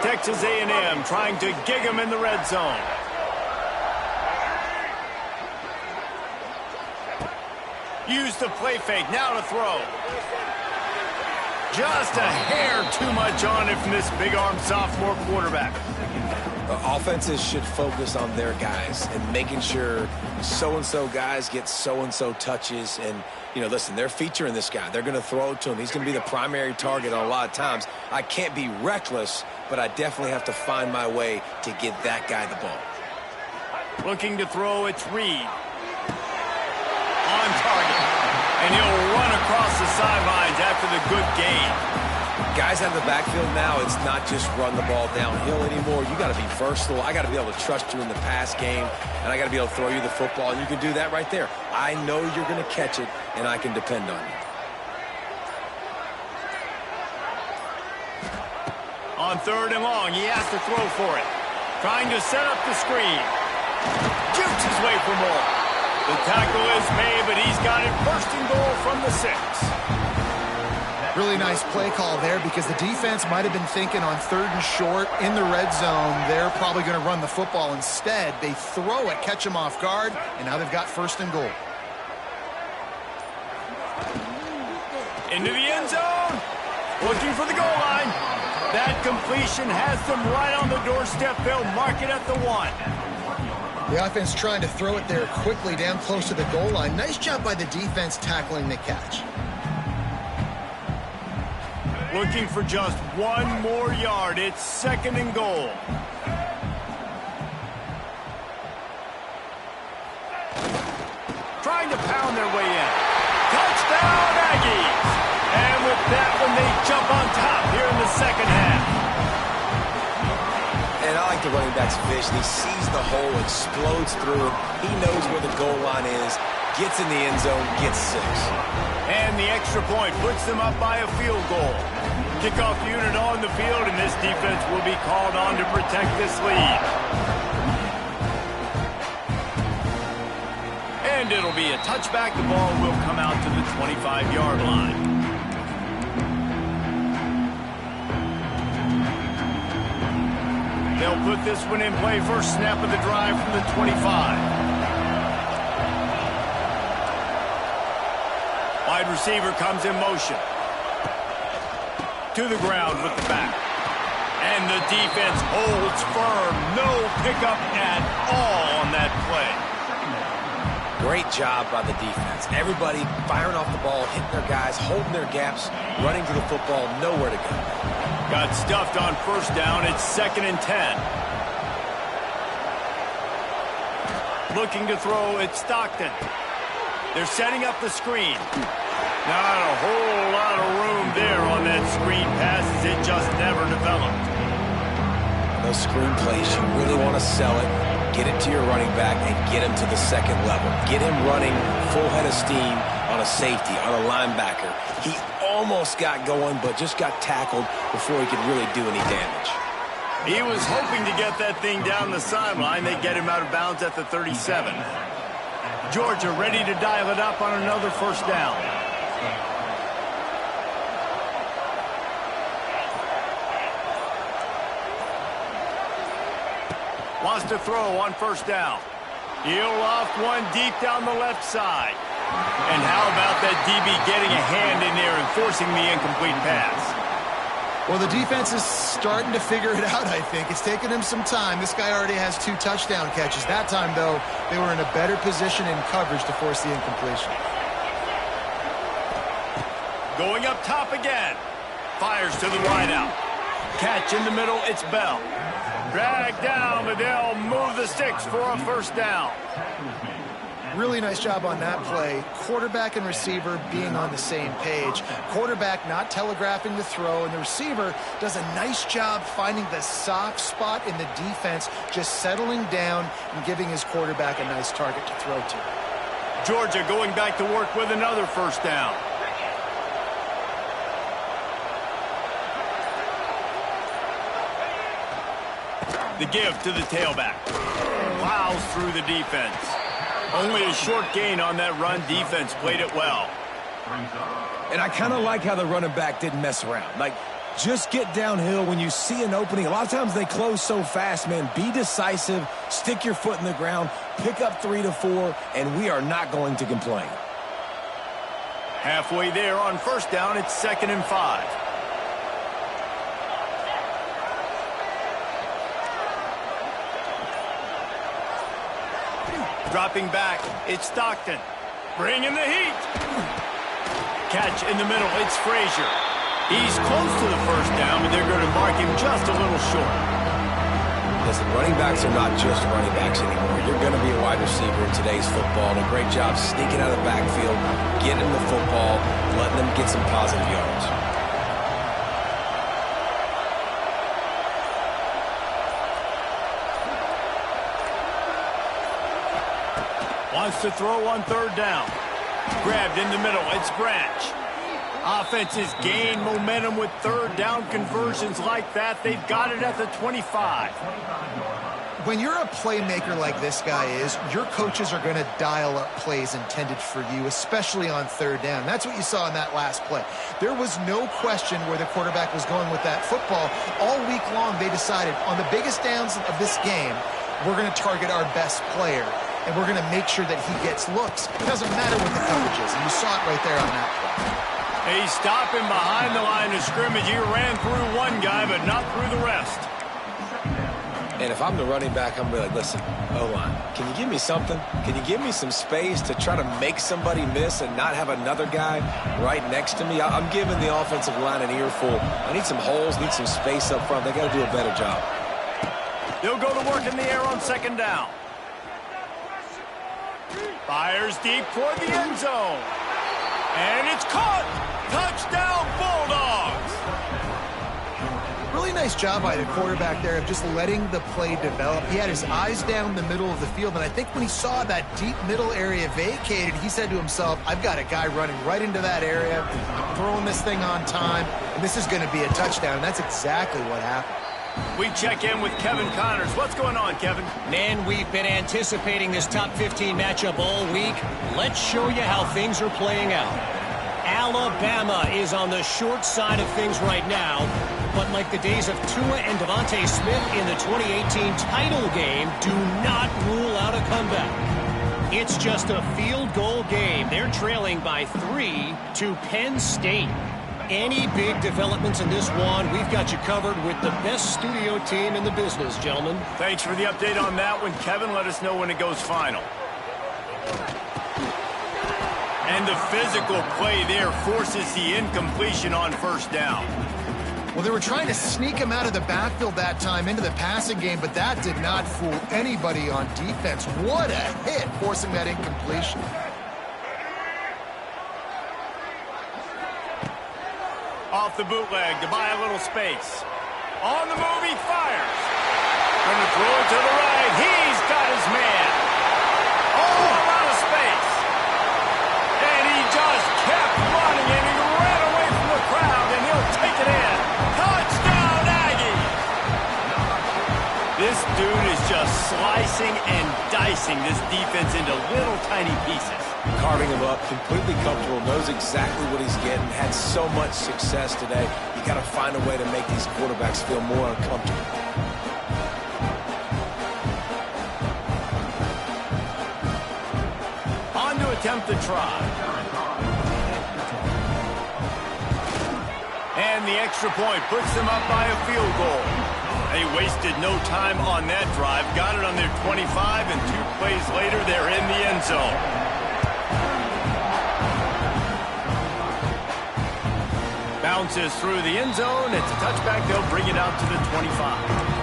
Texas A&M trying to gig him in the red zone. Use the play fake, now to throw. Just a hair too much on it from this big-armed sophomore quarterback. Offenses should focus on their guys and making sure so-and-so guys get so-and-so touches. And, you know, listen, they're featuring this guy. They're going to throw it to him. He's going to be the primary target on a lot of times. I can't be reckless, but I definitely have to find my way to get that guy the ball. Looking to throw, it's Reed. On target. And he'll run across the sidelines after the good gain. Guys out of the backfield now, it's not just run the ball downhill anymore. You got to be versatile. I got to be able to trust you in the pass game, and I got to be able to throw you the football, and you can do that right there. I know you're going to catch it, and I can depend on you. On 3rd and long, he has to throw for it. Trying to set up the screen. Jukes his way for more. The tackle is made, but he's got it 1st and goal from the 6. Really nice play call there because the defense might have been thinking on 3rd and short in the red zone. They're probably going to run the football instead. They throw it, catch him off guard, and now they've got 1st and goal. Into the end zone. Looking for the goal line. That completion has them right on the doorstep. They'll mark it at the 1. The offense trying to throw it there quickly down close to the goal line. Nice job by the defense tackling the catch. Looking for just 1 more yard. It's 2nd and goal. Trying to pound their way in. Touchdown, Aggies! And with that one, they jump on top here in the 2nd half. And I like the running back's vision. He sees the hole, explodes through it. He knows where the goal line is, gets in the end zone, gets 6. And the extra point puts them up by a field goal. Kickoff unit on the field, and this defense will be called on to protect this lead. And it'll be a touchback. The ball will come out to the 25-yard line. They'll put this one in play. First snap of the drive from the 25. Wide receiver comes in motion. To the ground with the back. And the defense holds firm. No pickup at all on that play. Great job by the defense. Everybody firing off the ball, hitting their guys, holding their gaps, running to the football, nowhere to go. Got stuffed on 1st down. It's 2nd and 10. Looking to throw, it's Stockton. They're setting up the screen. Not a whole lot of room there on that screen pass as it just never developed. Those screen plays, you really want to sell it, get it to your running back, and get him to the 2nd level. Get him running full head of steam on a safety, on a linebacker. He almost got going, but just got tackled before he could really do any damage. He was hoping to get that thing down the sideline. They get him out of bounds at the 37. Georgia ready to dial it up on another 1st down. Wants to throw on 1st down. He'll loft one deep down the left side. And how about that DB getting a hand in there and forcing the incomplete pass? Well, the defense is starting to figure it out, I think. It's taken him some time. This guy already has 2 touchdown catches. That time, though, they were in a better position in coverage to force the incompletion. Going up top again. Fires to the wideout. Catch in the middle, it's Bell. Drag down, but they'll move the sticks for a first down. Really nice job on that play. Quarterback and receiver being on the same page. Quarterback not telegraphing the throw, and the receiver does a nice job finding the soft spot in the defense, just settling down and giving his quarterback a nice target to throw to. Georgia going back to work with another first down. The give to the tailback. Plows through the defense. Only a short gain on that run. Defense played it well. And I kind of like how the running back didn't mess around. Like, just get downhill when you see an opening. A lot of times they close so fast, man. Be decisive, stick your foot in the ground, pick up 3 to 4, and we are not going to complain. Halfway there on first down, it's 2nd and 5. Dropping back, it's Stockton. Bringing the heat. Catch in the middle, it's Frazier. He's close to the first down, but they're going to mark him just a little short. Listen, running backs are not just running backs anymore. You're going to be a wide receiver in today's football, and a great job sneaking out of the backfield, getting the football, letting them get some positive yards. Wants to throw on 3rd down. Grabbed in the middle, it's Branch. Offenses gain momentum with 3rd down conversions like that. They've got it at the 25. When you're a playmaker like this guy is, your coaches are going to dial up plays intended for you, especially on 3rd down. That's what you saw in that last play. There was no question where the quarterback was going with that football. All week long, they decided on the biggest downs of this game, we're going to target our best player, and we're going to make sure that he gets looks. It doesn't matter what the coverage is, and you saw it right there on that play. He's stopping behind the line of scrimmage. He ran through one guy, but not through the rest. And if I'm the running back, I'm going to be like, listen, O-line, can you give me something? Can you give me some space to try to make somebody miss and not have another guy right next to me? I'm giving the offensive line an earful. I need some holes, need some space up front. They got to do a better job. They'll go to work in the air on 2nd down. Fires deep toward the end zone. And it's caught. Touchdown, Bulldogs. Really nice job by the quarterback there of just letting the play develop. He had his eyes down the middle of the field, and I think when he saw that deep middle area vacated, he said to himself, I've got a guy running right into that area. I'm throwing this thing on time, and this is going to be a touchdown. And that's exactly what happened. We check in with Kevin Connors. What's going on, Kevin? Man, we've been anticipating this top 15 matchup all week. Let's show you how things are playing out. Alabama is on the short side of things right now, but like the days of Tua and Devontae Smith in the 2018 title game, do not rule out a comeback. It's just a field goal game. They're trailing by 3 to Penn State. Any big developments in this one, we've got you covered with the best studio team in the business, gentlemen. Thanks for the update on that one, Kevin. Let us know when it goes final. And the physical play there forces the incompletion on 1st down. Well, they were trying to sneak him out of the backfield that time into the passing game, but that did not fool anybody on defense. What a hit, forcing that incompletion. Off the bootleg to buy a little space. On the move, he fires. Going to throw it to the right. He's got his man. Oh, a lot of space. And he just kept running, and he ran away from the crowd, and he'll take it in. Touchdown, Aggie! This dude is just slicing and dicing this defense into little tiny pieces. Carving him up, completely comfortable, knows exactly what he's getting, had so much success today. You got to find a way to make these quarterbacks feel more uncomfortable. On to attempt the try. And the extra point puts them up by a field goal. They wasted no time on that drive, got it on their 25, and 2 plays later, they're in the end zone. Bounces through the end zone. It's a touchback. They'll bring it out to the 25.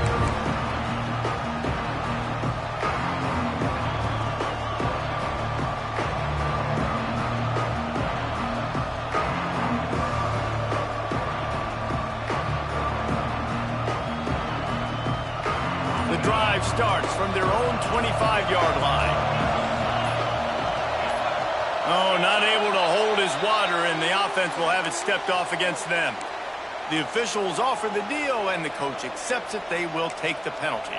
Drive starts from their own 25-yard line. Oh, not able to hold his water, and the offense will have it stepped off against them. The officials offer the deal, and the coach accepts it. They will take the penalty.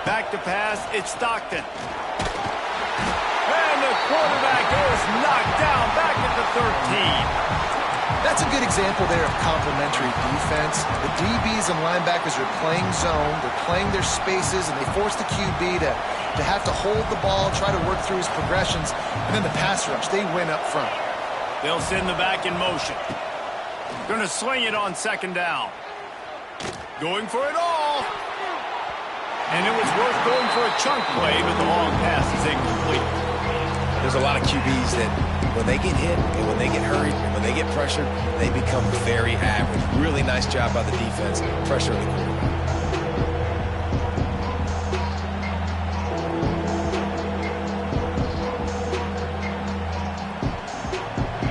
Back to pass, it's Stockton. And the quarterback is knocked down back at the 13. That's a good example there of complementary defense. The DBs and linebackers are playing zone, they're playing their spaces, and they force the QB to have to hold the ball, try to work through his progressions, and then the pass rush, they win up front. They'll send the back in motion. Going to swing it on second down. Going for it all. And it was worth going for a chunk play, but the long pass is incomplete. There's a lot of QBs that when they get hit and when they get hurried and when they get pressured, they become very average. Really nice job by the defense, pressuring the quarterback.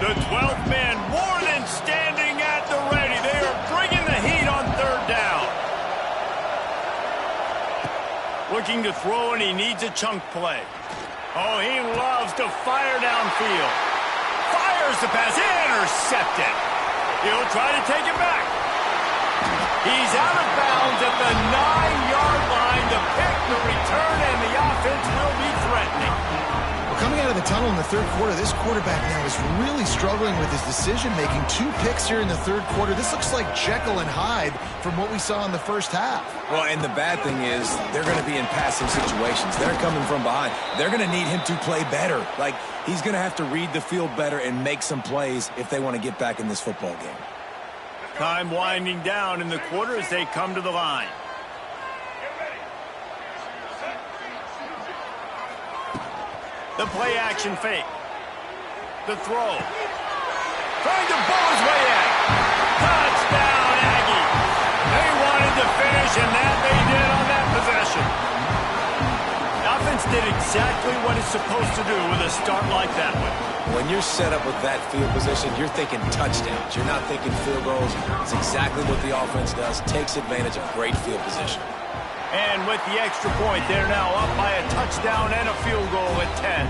The 12th man more than standing at the ready. They are bringing the heat on third down. Looking to throw, and he needs a chunk play. Oh, he loves to fire downfield. Fires the pass. Intercepted. He'll try to take it back. He's out of bounds at the 9-yard line. The pick, the return, and the offense will be threatening. Well, coming out of the tunnel in the third quarter, this quarterback now is really struggling with his decision-making. 2 picks here in the third quarter. This looks like Jekyll and Hyde from what we saw in the first half. Well, and the bad thing is they're going to be in passing situations. They're coming from behind. They're going to need him to play better. Like, he's going to have to read the field better and make some plays if they want to get back in this football game. Time winding down in the quarter as they come to the line. The play action fake. The throw. Trying to bow his way in. Touchdown, Aggie. They wanted to finish, and that they did on that possession. The offense did exactly what it's supposed to do with a start like that one. When you're set up with that field position, you're thinking touchdowns. You're not thinking field goals. It's exactly what the offense does. Takes advantage of great field position. And with the extra point, they're now up by a touchdown and a field goal at 10.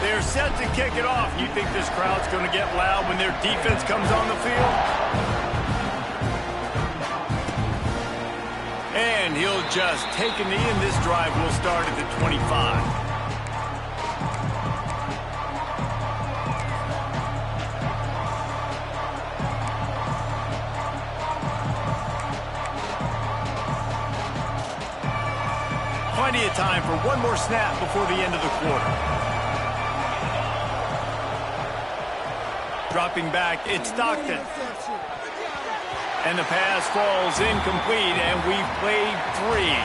They're set to kick it off. You think this crowd's going to get loud when their defense comes on the field? And he'll just take a knee, and this drive will start at the 25. Plenty of time for one more snap before the end of the quarter. Dropping back, it's Stockton. And the pass falls incomplete, and we've played 3.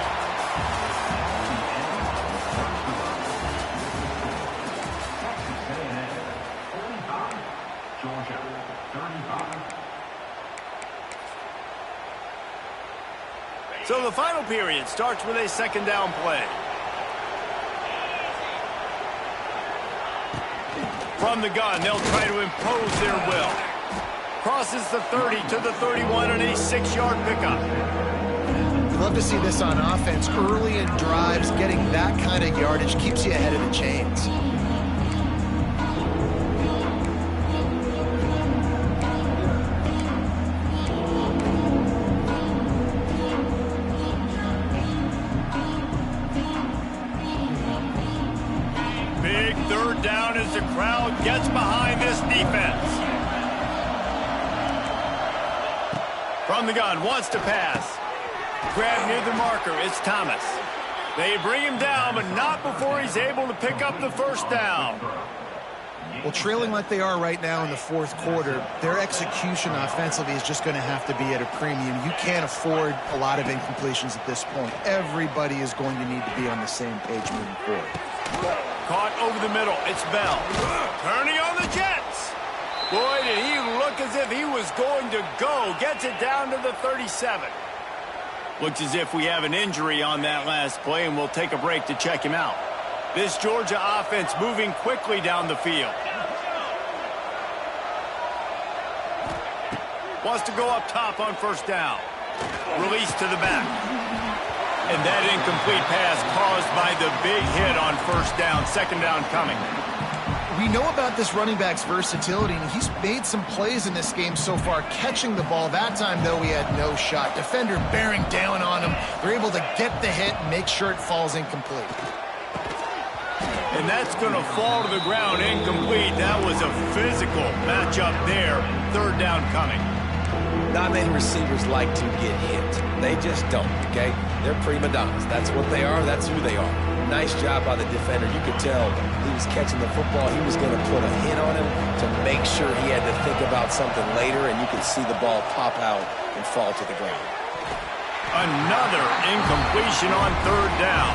So the final period starts with a second down play. From the gun, they'll try to impose their will. Crosses the 30 to the 31 and a 6-yard pickup. We'd love to see this on offense. Early in drives, getting that kind of yardage keeps you ahead of the chains. Big third down as the crowd gets behind this defense. From the gun, wants to pass. Grab near the marker, it's Thomas. They bring him down, but not before he's able to pick up the first down. Well, trailing like they are right now in the fourth quarter, their execution offensively is just going to have to be at a premium. You can't afford a lot of incompletions at this point. Everybody is going to need to be on the same page moving forward. Caught over the middle. It's Bell. Turning on the Jets. Boy, did he look as if he was going to go. Gets it down to the 37. Looks as if we have an injury on that last play, and we'll take a break to check him out. This Georgia offense moving quickly down the field. Wants to go up top on first down. Release to the back. And that incomplete pass caused by the big hit on first down. Second down coming. We know about this running back's versatility, and he's made some plays in this game so far, catching the ball. That time, though, he had no shot. Defender bearing down on him. They're able to get the hit and make sure it falls incomplete. And that's going to fall to the ground incomplete. That was a physical matchup there. Third down coming. Not many receivers like to get hit. They just don't, okay? They're prima donnas. That's what they are. That's who they are. Nice job by the defender. You could tell he was catching the football. He was going to put a hit on him to make sure he had to think about something later, and you could see the ball pop out and fall to the ground. Another incompletion on third down.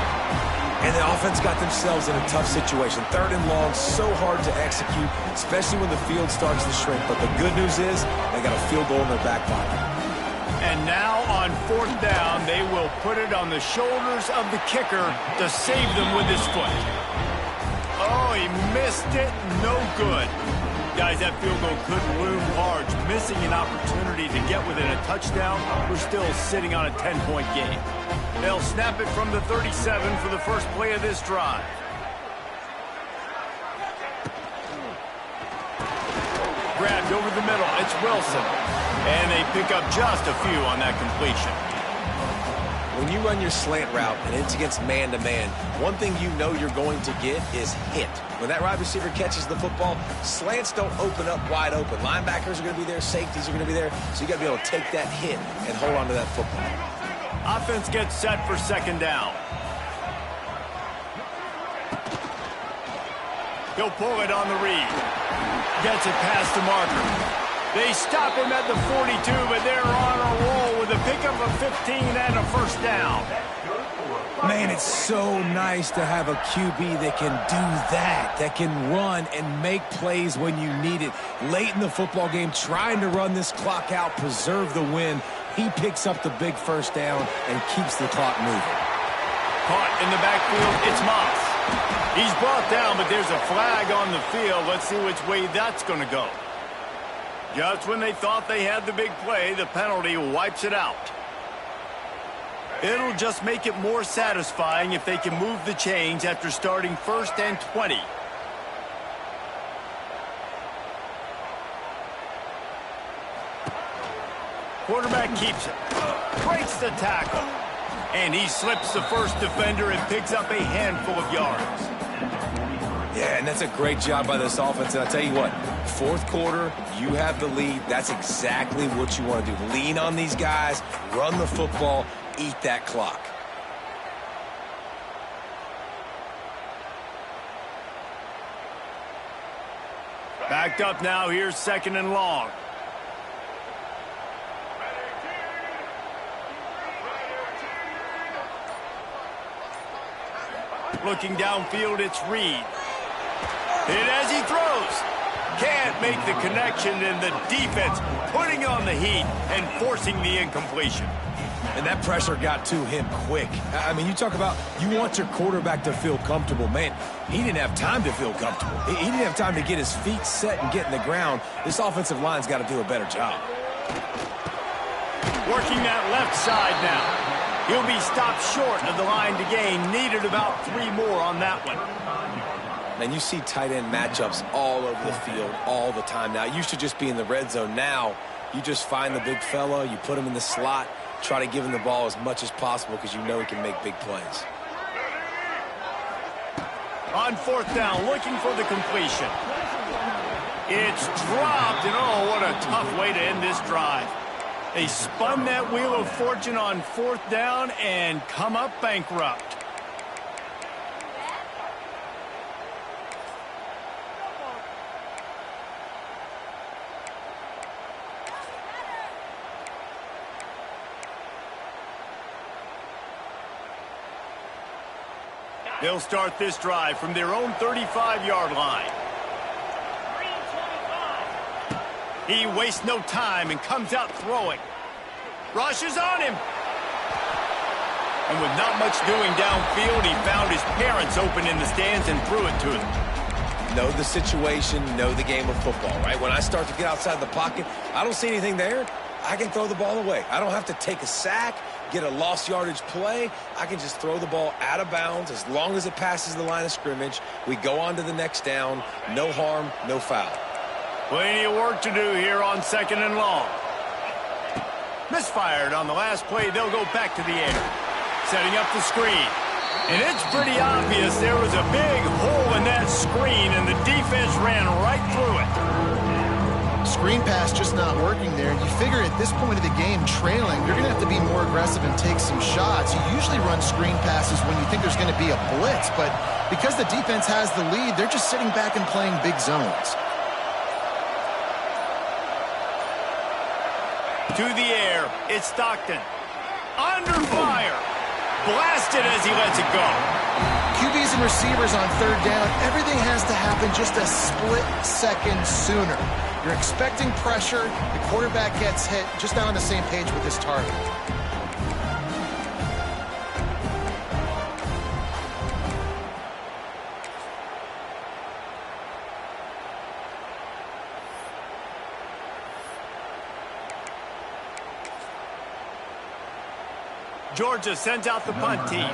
And the offense got themselves in a tough situation. Third and long, so hard to execute, especially when the field starts to shrink. But the good news is they got a field goal in their back pocket. And now on fourth down, they will put it on the shoulders of the kicker to save them with his foot. Oh, he missed it. No good. Guys, that field goal could loom large. Missing an opportunity to get within a touchdown. We're still sitting on a 10-point game. They'll snap it from the 37 for the first play of this drive. Grabbed over the middle. It's Wilson. And they pick up just a few on that completion. When you run your slant route and it's against man-to-man, one thing you know you're going to get is hit. When that wide receiver catches the football, slants don't open up wide open. Linebackers are going to be there. Safeties are going to be there. So you got to be able to take that hit and hold on to that football. Offense gets set for second down. He'll pull it on the read. Gets it past the marker. They stop him at the 42, but they're on a roll with a pickup of 15 and a first down. Man, it's so nice to have a QB that can do that can run and make plays when you need it. Late in the football game, trying to run this clock out, preserve the win. He picks up the big first down and keeps the clock moving. Caught in the backfield, it's Moss. He's brought down, but there's a flag on the field. Let's see which way that's going to go. Just when they thought they had the big play, the penalty wipes it out. It'll just make it more satisfying if they can move the chains after starting first and 20. Quarterback keeps it. Breaks the tackle. And he slips the first defender and picks up a handful of yards. Yeah, and that's a great job by this offense. And I'll tell you what, fourth quarter, you have the lead. That's exactly what you want to do. Lean on these guys, run the football, eat that clock. Backed up now, here's second and long. Looking downfield, it's Reed. Hit as he throws. Can't make the connection, and the defense putting on the heat and forcing the incompletion. And that pressure got to him quick. I mean, you talk about you want your quarterback to feel comfortable. Man, he didn't have time to feel comfortable. He didn't have time to get his feet set and get in the ground. This offensive line's got to do a better job. Working that left side now. He'll be stopped short of the line to gain. Needed about 3 more on that one. And you see tight end matchups all over the field all the time now. It used to just be in the red zone. Now you just find the big fella, you put him in the slot, try to give him the ball as much as possible because you know he can make big plays. On fourth down, looking for the completion. It's dropped, and oh, what a tough way to end this drive. They spun that wheel of fortune on fourth down and come up bankrupt. They'll start this drive from their own 35-yard line. He wastes no time and comes out throwing. Rushes on him. And with not much doing downfield, he found his parents open in the stands and threw it to them. Know the situation, know the game of football, right? When I start to get outside the pocket, I don't see anything there, I can throw the ball away. I don't have to take a sack, get a lost yardage play. I can just throw the ball out of bounds as long as it passes the line of scrimmage. We go on to the next down. No harm, no foul. Plenty of work to do here on 2nd and long. Misfired on the last play. They'll go back to the air. Setting up the screen. And it's pretty obvious there was a big hole in that screen, and the defense ran right through it. Screen pass just not working there. You figure at this point of the game, trailing, you're going to have to be more aggressive and take some shots. You usually run screen passes when you think there's going to be a blitz, but because the defense has the lead, they're just sitting back and playing big zones. To the air, it's Stockton. Under fire. Blasted as he lets it go. QBs and receivers on 3rd down, everything has to happen just a split second sooner. You're expecting pressure, the quarterback gets hit, just not on the same page with his target. Georgia sends out the punt team.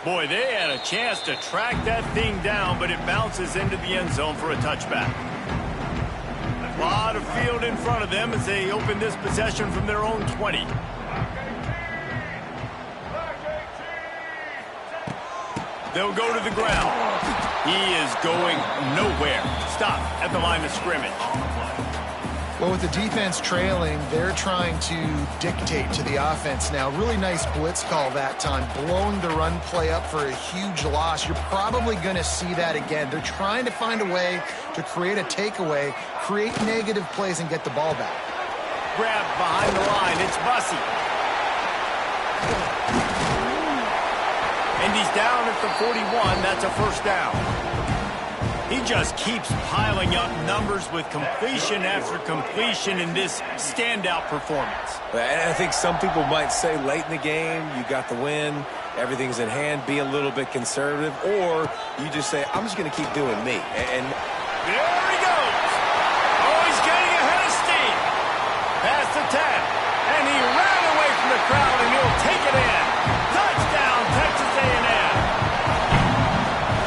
Boy, they had a chance to track that thing down, but it bounces into the end zone for a touchback. A lot of field in front of them as they open this possession from their own 20. They'll go to the ground. He is going nowhere. Stop at the line of scrimmage. Well, with the defense trailing, they're trying to dictate to the offense now. Really nice blitz call that time, blowing the run play up for a huge loss. You're probably going to see that again. They're trying to find a way to create a takeaway, create negative plays, and get the ball back. Grabbed behind the line. It's Bussey. And he's down at the 41. That's a first down. He just keeps piling up numbers with completion after completion in this standout performance. And I think some people might say late in the game, you got the win, everything's in hand, be a little bit conservative, or you just say, I'm just going to keep doing me. And there he goes. Oh, he's getting ahead of steam. Past the 10. And he ran away from the crowd, and he'll take it in. Touchdown, Texas A&M.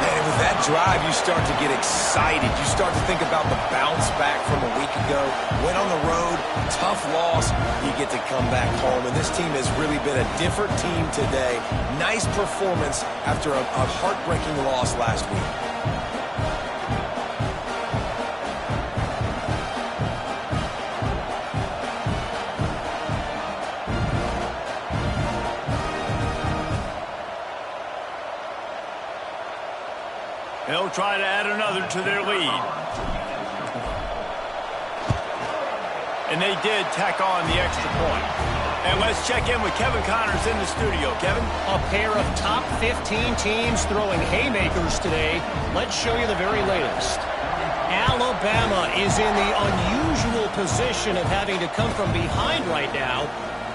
And with that drive, you start to get excited. You start to think about the bounce back from a week ago. Went on the road, tough loss. You get to come back home. And this team has really been a different team today. Nice performance after a heartbreaking loss last week. They'll try to add another to their lead. And they did tack on the extra point. And let's check in with Kevin Connors in the studio. Kevin? A pair of top 15 teams throwing haymakers today. Let's show you the very latest. Alabama is in the unusual position of having to come from behind right now.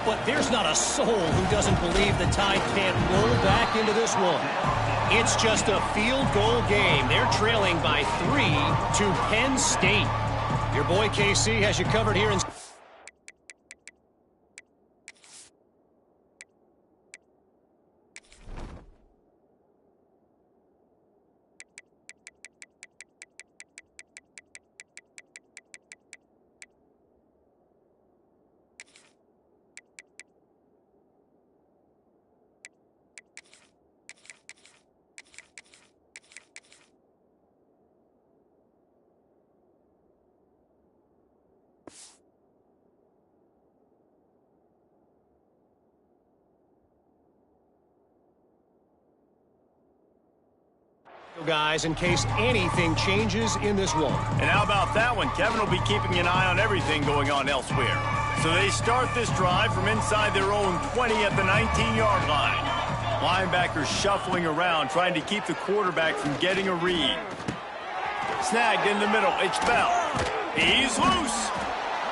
But there's not a soul who doesn't believe the Tide can't roll back into this one. It's just a field goal game. They're trailing by 3 to Penn State. Your boy KC has you covered here in... Guys, in case anything changes in this one. And how about that one? Kevin will be keeping an eye on everything going on elsewhere. So they start this drive from inside their own 20 at the 19-yard line. Linebackers shuffling around, trying to keep the quarterback from getting a read. Snagged in the middle. It's Bell. He's loose.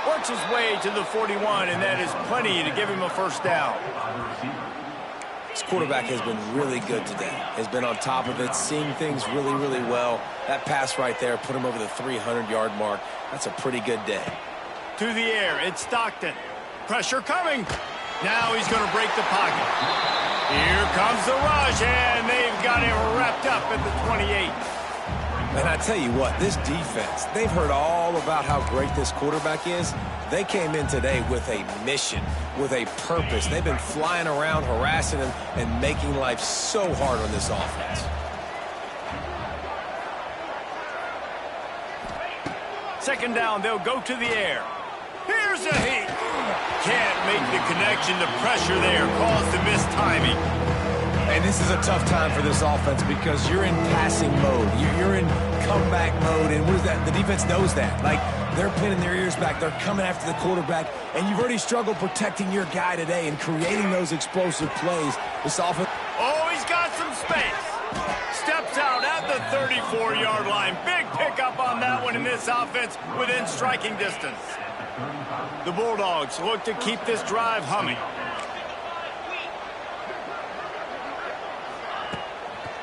Works his way to the 41, and that is plenty to give him a first down. This quarterback has been really good today. Has been on top of it, seeing things really, really well. That pass right there put him over the 300-yard mark. That's a pretty good day. To the air, it's Stockton. Pressure coming. Now he's going to break the pocket. Here comes the rush, and they've got him wrapped up at the 28. And I tell you what, this defense, they've heard all about how great this quarterback is. They came in today with a mission, with a purpose. They've been flying around, harassing him, and making life so hard on this offense. Second down, they'll go to the air. Here's a hit. Can't make the connection. The pressure there caused the mistiming. And this is a tough time for this offense because you're in passing mode. You're in comeback mode. And what is that? The defense knows that. Like, they're pinning their ears back. They're coming after the quarterback. And you've already struggled protecting your guy today and creating those explosive plays. This offense... Oh, he's got some space. Steps out at the 34-yard line. Big pickup on that one in this offense within striking distance. The Bulldogs look to keep this drive humming.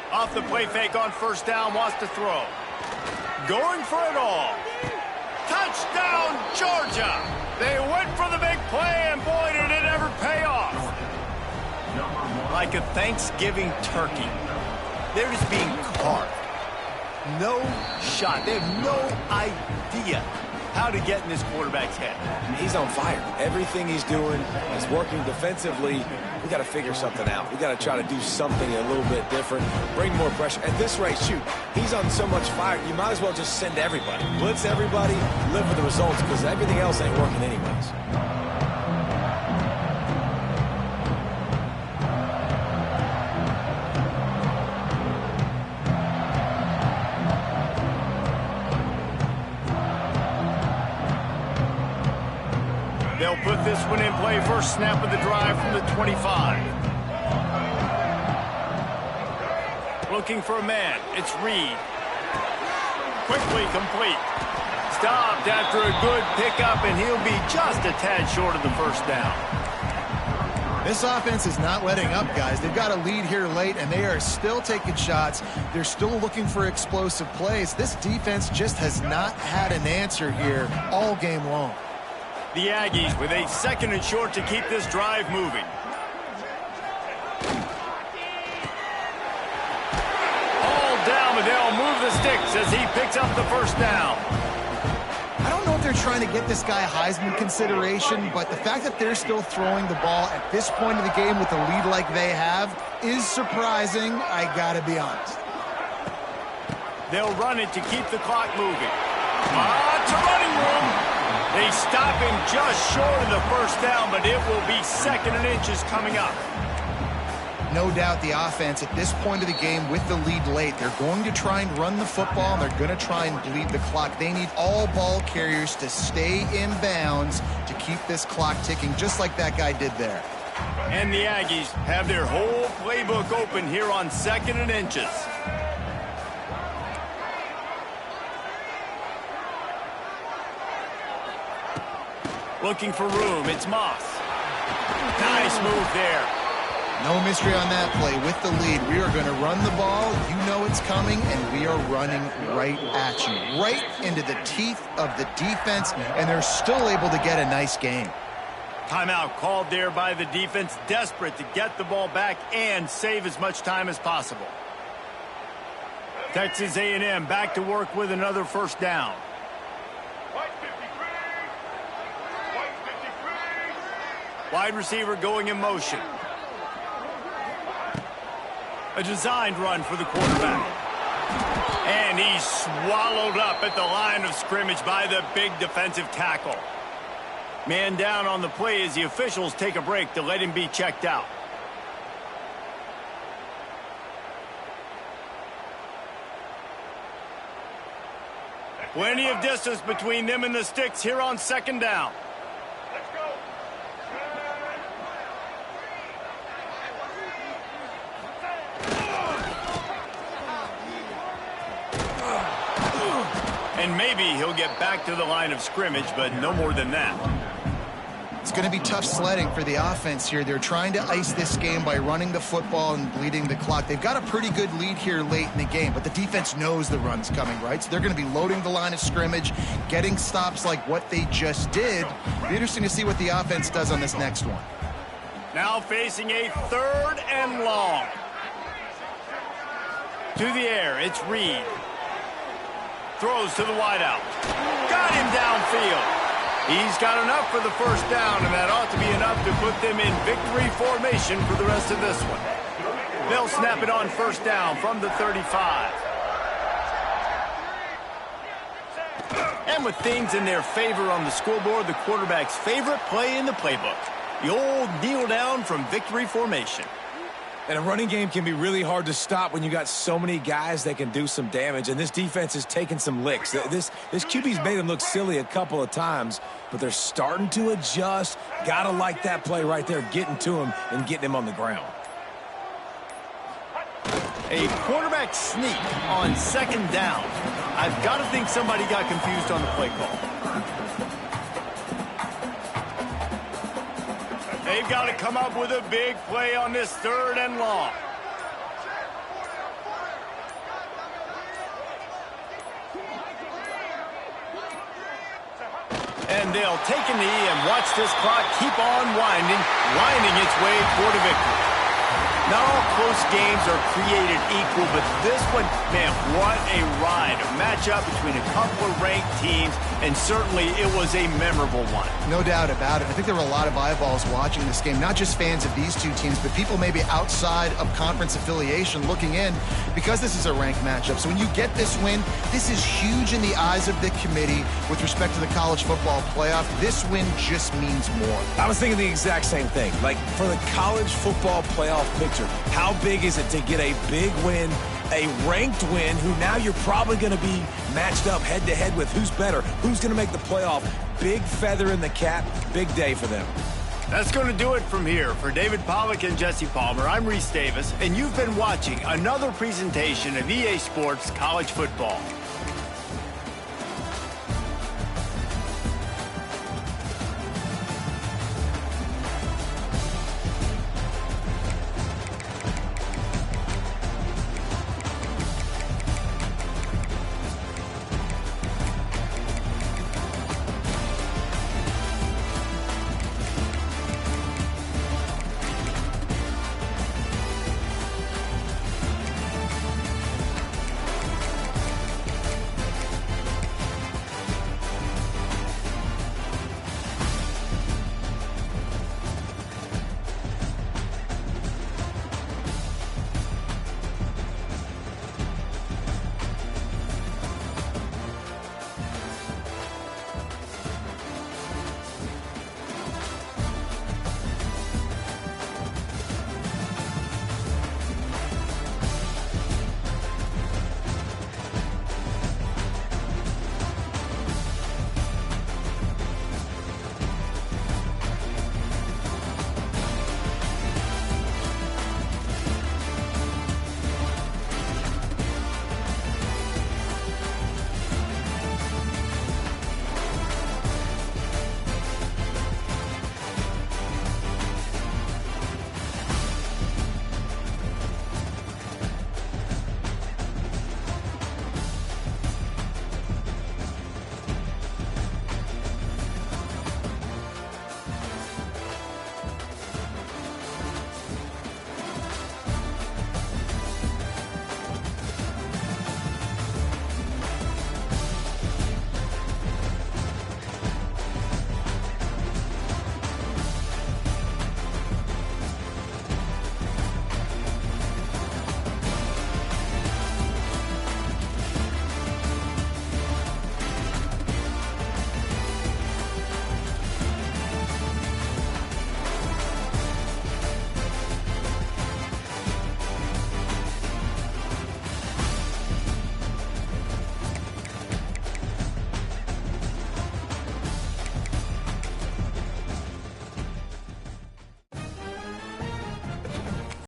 Off the play fake on first down, wants to throw. Going for it all. Touchdown, Georgia! They went for the big play, and boy, did it ever pay off. Like a Thanksgiving turkey. They're just being carved. No shot. They have no idea how to get in this quarterback's head. He's on fire. Everything he's doing is working defensively. We got to figure something out. We got to try to do something a little bit different, bring more pressure. At this rate, shoot, he's on so much fire, you might as well just send everybody. Blitz everybody, live with the results, because everything else ain't working anyways. They'll put this one in play. First snap of the drive from the 25. Looking for a man. It's Reed. Quickly complete. Stopped after a good pickup, and he'll be just a tad short of the first down. This offense is not letting up, guys. They've got a lead here late, and they are still taking shots. They're still looking for explosive plays. This defense just has not had an answer here all game long. The Aggies with a second and short to keep this drive moving. All down, but they'll move the sticks as he picks up the first down. I don't know if they're trying to get this guy Heisman consideration, but the fact that they're still throwing the ball at this point of the game with a lead like they have is surprising, I gotta be honest. They'll run it to keep the clock moving. It's a running room. They stop him just short of the first down, but it will be second and inches coming up. No doubt the offense at this point of the game with the lead late, they're going to try and run the football, and they're going to try and bleed the clock. They need all ball carriers to stay in bounds to keep this clock ticking, just like that guy did there. And the Aggies have their whole playbook open here on second and inches. Looking for room. It's Moss. Nice move there. No mystery on that play. With the lead, we are going to run the ball. You know it's coming, and we are running right at you. Right into the teeth of the defense, and they're still able to get a nice gain. Timeout called there by the defense, desperate to get the ball back and save as much time as possible. Texas A&M back to work with another first down. Wide receiver going in motion. A designed run for the quarterback. And he's swallowed up at the line of scrimmage by the big defensive tackle. Man down on the play as the officials take a break to let him be checked out. Plenty of distance between them and the sticks here on second down. And maybe he'll get back to the line of scrimmage, but no more than that. It's going to be tough sledding for the offense here. They're trying to ice this game by running the football and bleeding the clock. They've got a pretty good lead here late in the game, but the defense knows the run's coming, right? So they're going to be loading the line of scrimmage, getting stops like what they just did. Be interesting to see what the offense does on this next one. Now facing a 3rd and long. To the air, it's Reed. Throws to the wideout. Got him downfield. He's got enough for the first down, and that ought to be enough to put them in victory formation for the rest of this one. They'll snap it on first down from the 35. And with things in their favor on the scoreboard, the quarterback's favorite play in the playbook, the old kneel down from victory formation. And a running game can be really hard to stop when you got so many guys that can do some damage. And this defense is taking some licks. This QB's made them look silly a couple of times, but they're starting to adjust. Gotta like that play right there, getting to him and getting him on the ground. A quarterback sneak on second down. I've got to think somebody got confused on the play call. They've got to come up with a big play on this 3rd and long. And they'll take a knee and watch this clock keep on winding its way toward a victory. Not all close games are created equal, but this one, man, what a ride. A matchup between a couple of ranked teams, and certainly it was a memorable one. No doubt about it. I think there were a lot of eyeballs watching this game, not just fans of these two teams, but people maybe outside of conference affiliation looking in because this is a ranked matchup. So when you get this win, this is huge in the eyes of the committee with respect to the college football playoff. This win just means more. I was thinking the exact same thing. Like, for the college football playoff picture, how big is it to get a big win, a ranked win, who now you're probably going to be matched up head-to-head with who's better, who's going to make the playoff. Big feather in the cap, big day for them. That's going to do it from here. For David Pollack and Jesse Palmer, I'm Reese Davis, and you've been watching another presentation of EA Sports College Football.